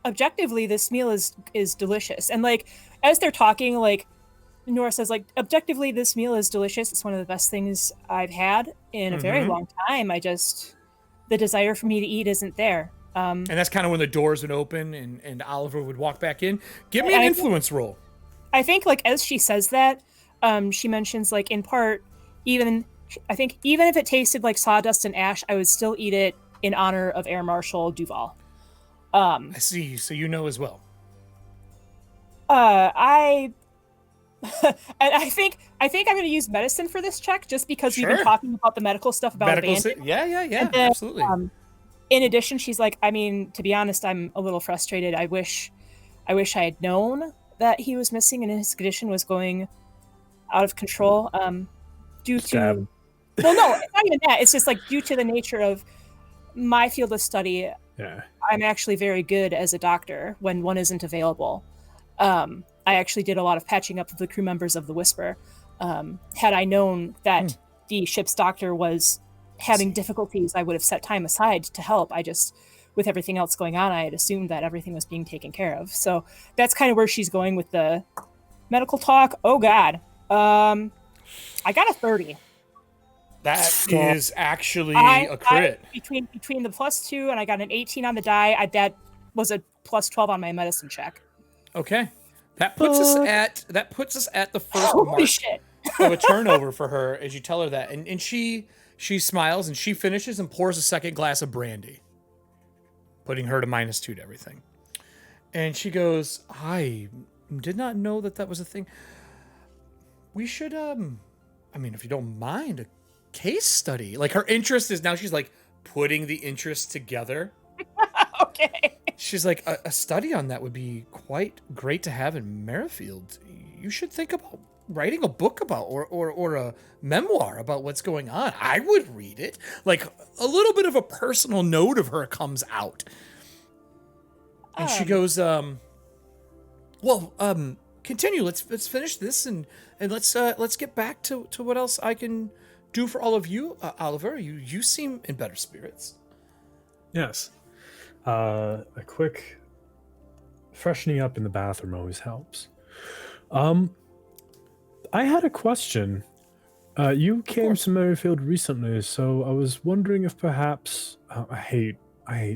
objectively, this meal is delicious, and like as they're talking, like Nora says, like objectively, this meal is delicious. It's one of the best things I've had in a very long time. The desire for me to eat isn't there. And that's kind of when the doors would open and Oliver would walk back in. Give me an influence roll. I think, like, as she says that, she mentions, like, in part, even if it tasted like sawdust and ash, I would still eat it in honor of Air Marshal Duval. I see. So you know as well. And I think I'm going to use medicine for this check, just because we've been talking about the medical stuff about abandonment. Yeah, then, absolutely. In addition, she's like, I mean, to be honest, I'm a little frustrated. I wish I had known that he was missing and his condition was going out of control. Due to, well, no, it's not even that. It's just like due to the nature of my field of study. Yeah, I'm actually very good as a doctor when one isn't available. I actually did a lot of patching up of the crew members of the Whisper. Had I known that the ship's doctor was having difficulties, I would have set time aside to help. I just, with everything else going on, I had assumed that everything was being taken care of. So that's kind of where she's going with the medical talk. Oh God. I got a 30. That is actually a crit. Between the +2 and I got an 18 on the die, that was a +12 on my medicine check. Okay. That puts us at the first mark of a turnover for her as you tell her that. And she smiles and she finishes and pours a second glass of brandy, putting her to -2 to everything. And she goes, I did not know that was a thing. We should, if you don't mind, a case study. Like, her interest is now, she's like putting the interests together. Okay. She's like, a study on that would be quite great to have in Merrifield. You should think about writing a book about, or a memoir about what's going on. I would read it. Like, a little bit of a personal note of her comes out. And she goes, continue. Let's finish this and let's get back to what else I can do for all of you. Oliver, you seem in better spirits. Yes. A quick freshening up in the bathroom always helps. I had a question. You came to Merrifield recently, so I was wondering if perhaps I hate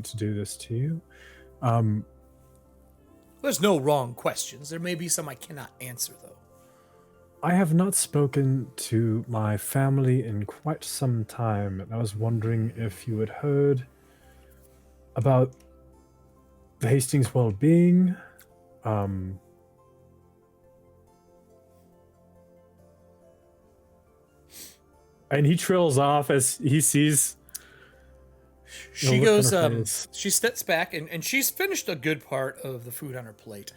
to do this to you. There's no wrong questions. There may be some I cannot answer, though. I have not spoken to my family in quite some time, and I was wondering if you had heard about the Hastings' well-being. And he trails off as he sees. She goes, she steps back and she's finished a good part of the food on her plate.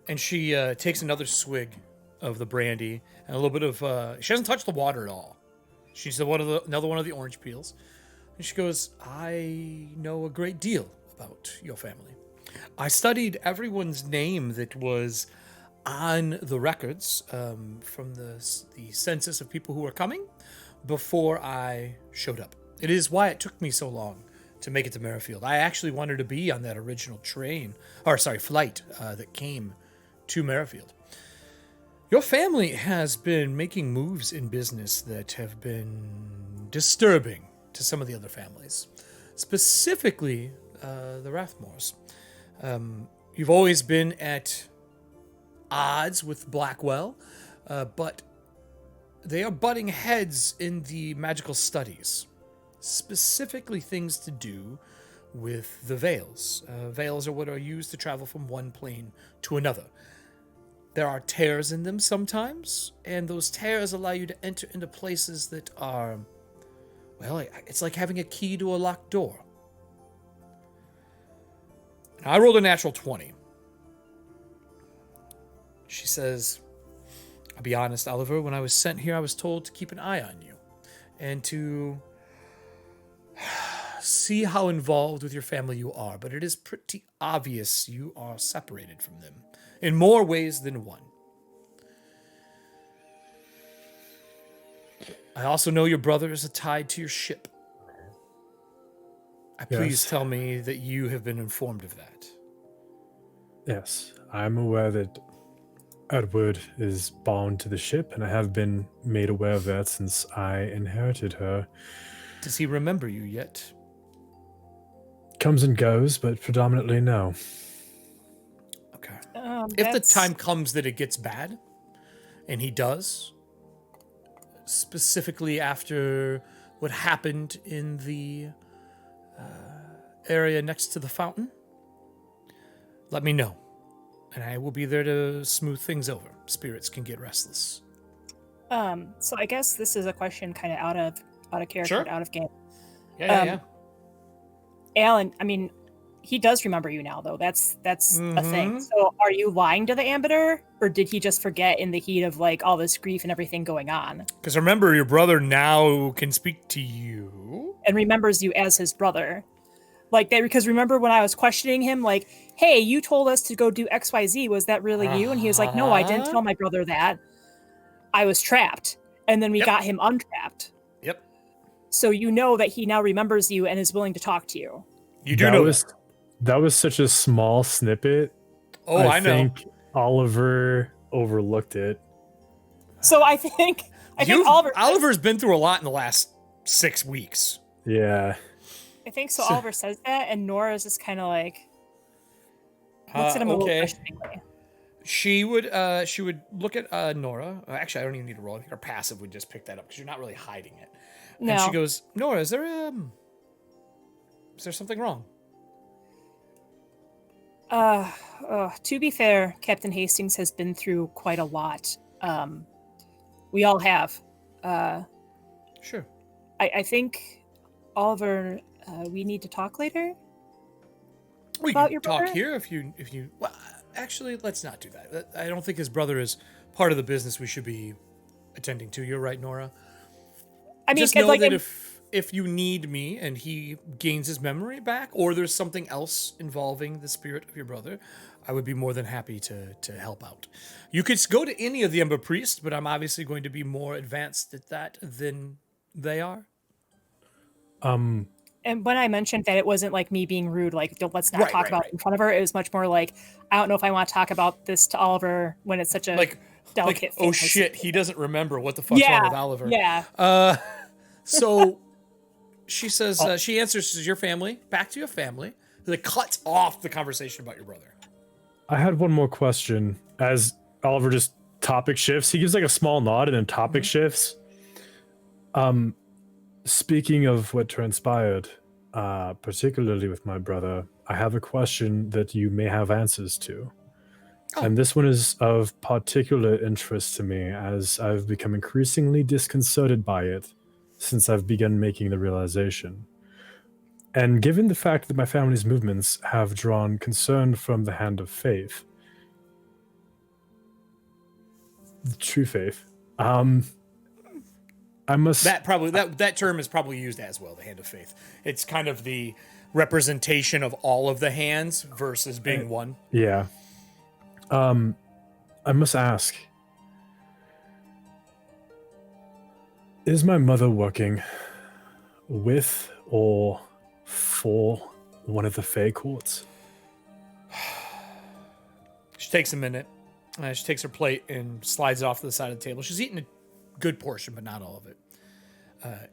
And she takes another swig of the brandy and a little bit of, she hasn't touched the water at all. She's another one of the orange peels. And she goes, I know a great deal about your family. I studied everyone's name that was on the records from the census of people who were coming before I showed up. It is why it took me so long to make it to Merrifield. I actually wanted to be on that original flight that came to Merrifield. Your family has been making moves in business that have been disturbing to some of the other families, specifically the Rathmores. You've always been at odds with Blackwell, but they are butting heads in the magical studies, specifically things to do with the veils. Veils are what are used to travel from one plane to another. There are tears in them sometimes, and those tears allow you to enter into places that are, well, it's like having a key to a locked door. I rolled a natural 20. She says, I'll be honest, Oliver, when I was sent here, I was told to keep an eye on you and to see how involved with your family you are, but it is pretty obvious you are separated from them in more ways than one. I also know your brother is tied to your ship. Please tell me that you have been informed of that. Yes, I'm aware that Edward is bound to the ship, and I have been made aware of that since I inherited her. Does he remember you yet? Comes and goes, but predominantly no. Okay. If the time comes that it gets bad, and he does, specifically after what happened in the area next to the fountain, let me know, and I will be there to smooth things over. Spirits can get restless. So I guess this is a question kind of out of character, Sure. out of game. Yeah. Alan, I mean, he does remember you now, though. That's a thing. Mhm. So are you lying to the Ambassador, or did he just forget in the heat of like all this grief and everything going on? Because remember, your brother now can speak to you and remembers you as his brother. Like that, because remember when I was questioning him, like, hey, you told us to go do XYZ, was that really you? And he was like, no, I didn't tell my brother that. I was trapped. And then we got him untrapped. Yep. So you know that he now remembers you and is willing to talk to you. You do know that was such a small snippet. Oh, I know. I think Oliver overlooked it. So I think Oliver's been through a lot in the last 6 weeks. Yeah. I think so. Oliver says that, and Nora's just kind of like looks at him a little questioningly. She would look at Nora. Actually, I don't even need to roll. I think her passive would just pick that up because you're not really hiding it. No. And she goes, Nora, is there something wrong? To be fair, Captain Hastings has been through quite a lot. We all have. Sure. I think, Oliver, we need to talk later. We about can your talk brother? here if you. Well, actually, let's not do that. I don't think his brother is part of the business we should be attending to. You're right, Nora. I mean, just know that if you need me and he gains his memory back, or there's something else involving the spirit of your brother, I would be more than happy to help out. You could go to any of the Ember Priests, but I'm obviously going to be more advanced at that than they are. And when I mentioned that it wasn't like me being rude, like let's not talk about it in front of her, it was much more like, I don't know if I want to talk about this to Oliver when it's such a delicate thing. Oh shit, he doesn't remember what the fuck's wrong with Oliver. Yeah. So she says, she answers, your family, back to your family. That cuts off the conversation about your brother. I had one more question. As Oliver just topic shifts, he gives like a small nod and then topic shifts. Speaking of what transpired, particularly with my brother, I have a question that you may have answers to. And this one is of particular interest to me, as I've become increasingly disconcerted by it since I've begun making the realization. And given the fact that my family's movements have drawn concern from the hand of faith, the true faith, I must. That term is probably used as well, the hand of faith. It's kind of the representation of all of the hands versus being one. Yeah. I must ask. Is my mother working with or for one of the Fae courts? She takes a minute. She takes her plate and slides it off to the side of the table. She's eaten a good portion, but not all of it.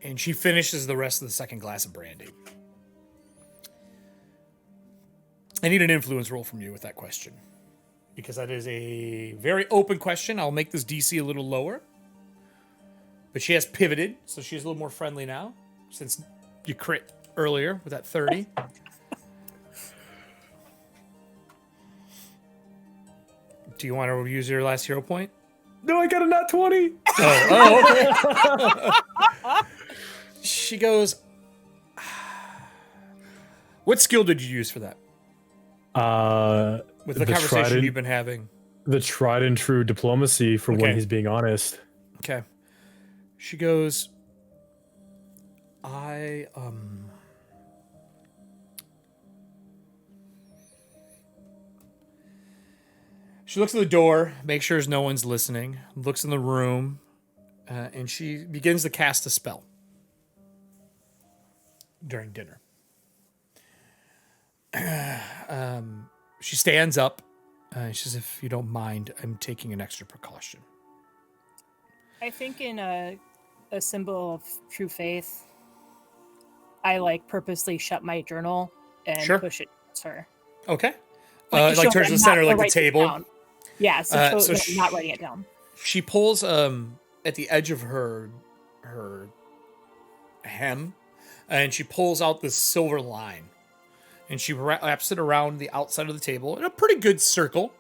And she finishes the rest of the second glass of brandy. I need an influence roll from you with that question, because that is a very open question. I'll make this DC a little lower. But she has pivoted, so she's a little more friendly now, since you crit earlier with that 30. Do you want to use your last hero point? No, I got a nat 20. Oh, okay. She goes, what skill did you use for that? With the conversation you've been having. The tried and true diplomacy for when he's being honest. Okay. She goes, She looks at the door, makes sure no one's listening, looks in the room, and she begins to cast a spell during dinner. She stands up. She says, if you don't mind, I'm taking an extra precaution. I think in a symbol of true faith, I purposely shut my journal and push it towards her. Okay. Turns to the center like the table. Yeah, so I'm not writing it down. She pulls at the edge of her hem, and she pulls out this silver line, and she wraps it around the outside of the table in a pretty good circle.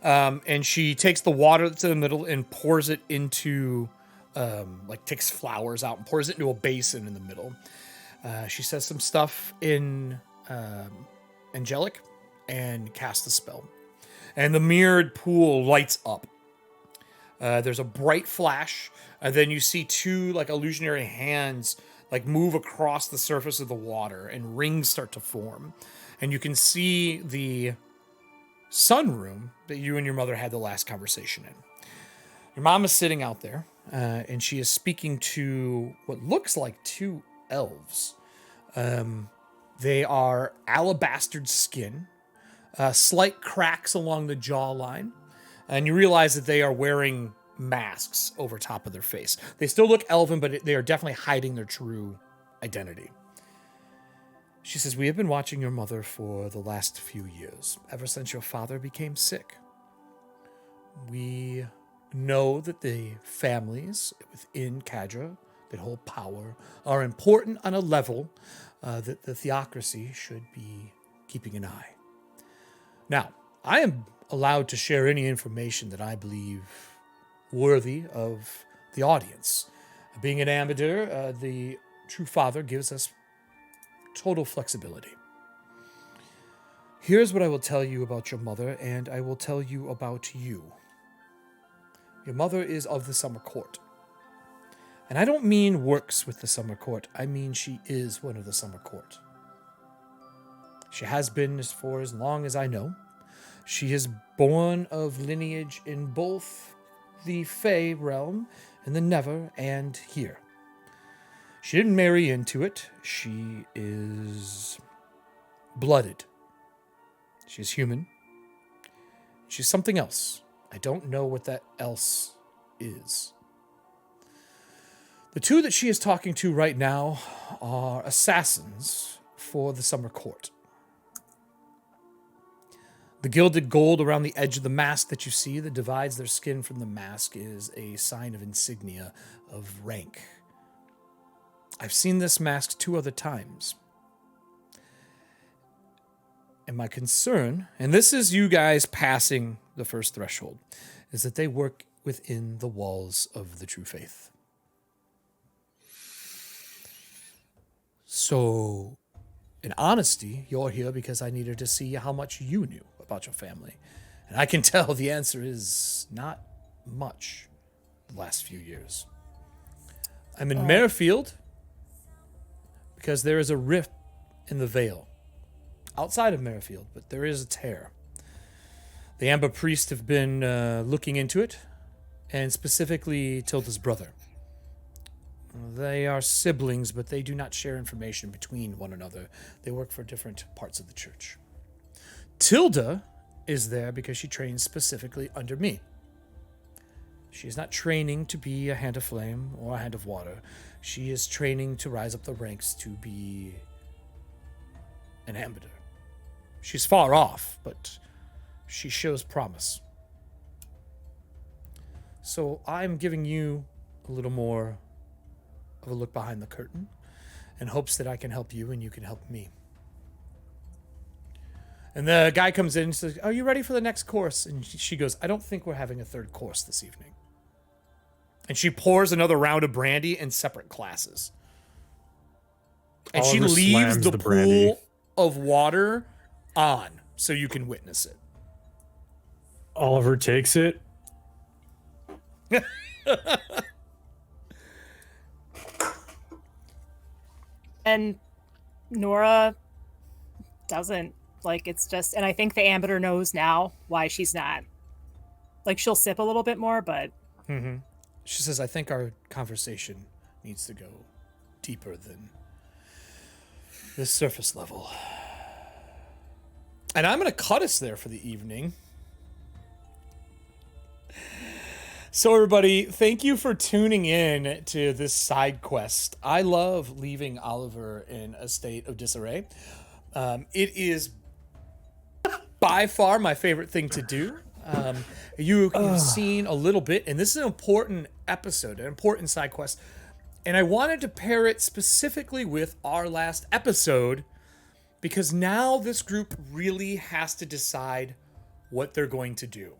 And she takes the water that's in the middle and pours it into, takes flowers out and pours it into a basin in the middle. She says some stuff in angelic and casts the spell. And the mirrored pool lights up. There's a bright flash, and then you see two illusionary hands move across the surface of the water, and rings start to form. And you can see the sunroom that you and your mother had the last conversation in. Your mom is sitting out there, and she is speaking to what looks like two elves. They are alabastered skin, slight cracks along the jawline, and you realize that they are wearing masks over top of their face. They still look elven, but they are definitely hiding their true identity. She says, we have been watching your mother for the last few years, ever since your father became sick. We know that the families within Cadra that hold power are important on a level that the theocracy should be keeping an eye. Now, I am allowed to share any information that I believe worthy of the audience. Being an amateur, the true father gives us total flexibility. Here's what I will tell you about your mother, and I will tell you about you. Your mother is of the Summer Court. And I don't mean works with the Summer Court. I mean she is one of the Summer Court. She has been for as long as I know. She is born of lineage in both the Fae realm and the Never and here. She didn't marry into it. She is blooded. She's human. She's something else. I don't know what that else is. The two that she is talking to right now are assassins for the Summer Court. The gilded gold around the edge of the mask that you see that divides their skin from the mask is a sign of insignia of rank. I've seen this mask 2 other times. And my concern, and this is you guys passing the first threshold, is that they work within the walls of the true faith. So, in honesty, you're here because I needed to see how much you knew about your family. And I can tell the answer is not much the last few years. I'm in Merrifield because there is a rift in the veil. Outside of Merrifield, but there is a tear. The Amber Priest have been looking into it, and specifically Tilda's brother. They are siblings, but they do not share information between one another. They work for different parts of the church. Tilda is there because she trains specifically under me. She is not training to be a hand of flame or a hand of water. She is training to rise up the ranks to be an ambassador. She's far off, but she shows promise. So I'm giving you a little more of a look behind the curtain in hopes that I can help you and you can help me. And the guy comes in and says, "Are you ready for the next course?" And she goes, "I don't think we're having a third course this evening." And she pours another round of brandy in separate classes. And she Oliver leaves slams the the pool brandy. of water on so you can witness it. Oliver takes it. And Nora doesn't. Like, it's just, and I think the ambassador knows now why she's not. Like, she'll sip a little bit more, but... Mm-hmm. She says, "I think our conversation needs to go deeper than this surface level." And I'm going to cut us there for the evening. So everybody, thank you for tuning in to this side quest. I love leaving Oliver in a state of disarray. It is by far my favorite thing to do. You've seen a little bit, and this is an important episode, an important side quest. And I wanted to pair it specifically with our last episode because now this group really has to decide what they're going to do.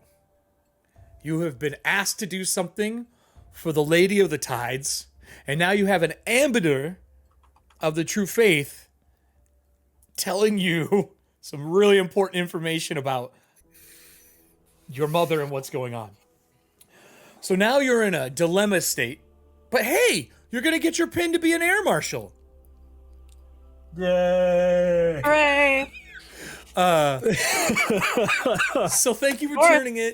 You have been asked to do something for the Lady of the Tides, and now you have an ambassador of the true faith telling you some really important information about your mother and what's going on. So now you're in a dilemma state, but hey, you're going to get your pin to be an air marshal. Yay! Hooray! So thank you for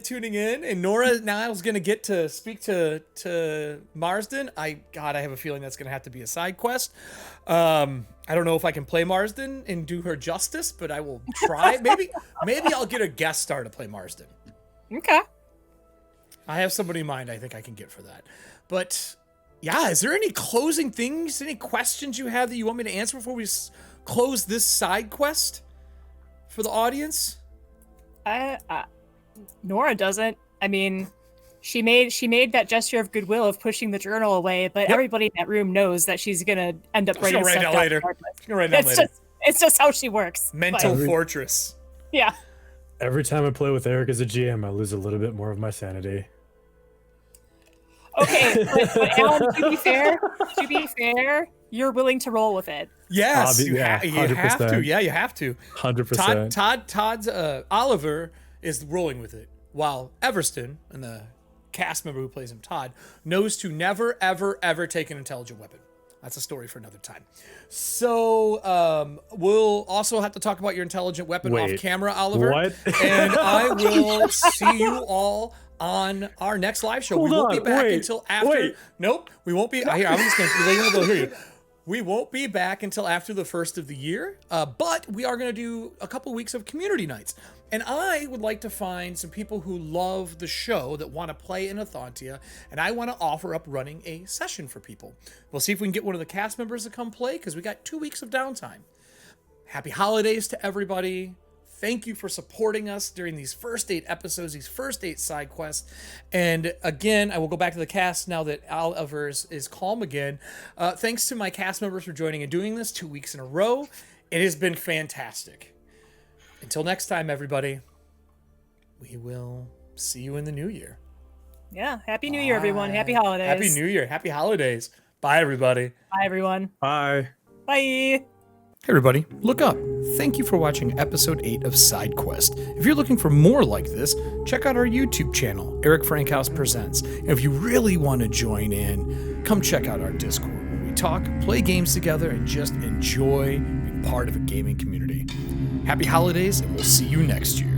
tuning in. And Nora now is going to get to speak to Marsden. I have a feeling that's going to have to be a side quest. I don't know if I can play Marsden and do her justice, but I will try. Maybe I'll get a guest star to play Marsden. Okay. I have somebody in mind I think I can get for that. But yeah, is there any closing things, any questions you have that you want me to answer before we close this side quest for the audience? Nora doesn't. I mean, she made that gesture of goodwill of pushing the journal away, but everybody in that room knows that she's gonna end up writing stuff down later. She's gonna write it down later. It's just how she works. Mental fortress. Yeah. Every time I play with Eric as a GM, I lose a little bit more of my sanity. Okay, but Alan, to be fair, you're willing to roll with it. Yes, you have to. Yeah, you have to. 100%. Todd's Oliver is rolling with it, while Everston, and the cast member who plays him, Todd, knows to never, ever, ever take an intelligent weapon. That's a story for another time. So we'll also have to talk about your intelligent weapon off camera, Oliver. What? And I will see you all on our next live show. We won't be back until after. Nope, we won't be. Here, I'm just going to hear you. We won't be back until after the first of the year, but we are going to do a couple weeks of community nights. And I would like to find some people who love the show that want to play in Athontia, and I want to offer up running a session for people. We'll see if we can get one of the cast members to come play, because we got 2 weeks of downtime. Happy holidays to everybody. Thank you for supporting us during these first 8 episodes, these first 8 side quests. And again, I will go back to the cast now that Oliver is calm again. Thanks to my cast members for joining and doing this 2 weeks in a row. It has been fantastic. Until next time, everybody, we will see you in the new year. Yeah. Happy New Year, everyone. Happy holidays. Happy New Year. Happy holidays. Bye, everybody. Bye, everyone. Bye. Bye. Hey everybody, look up. Thank you for watching episode 8 of Side Quest. If you're looking for more like this, check out our YouTube channel, Eric Frankhouse Presents. And if you really want to join in come check out our Discord where we talk, play games together, and just enjoy being part of a gaming community. Happy holidays, and we'll see you next year.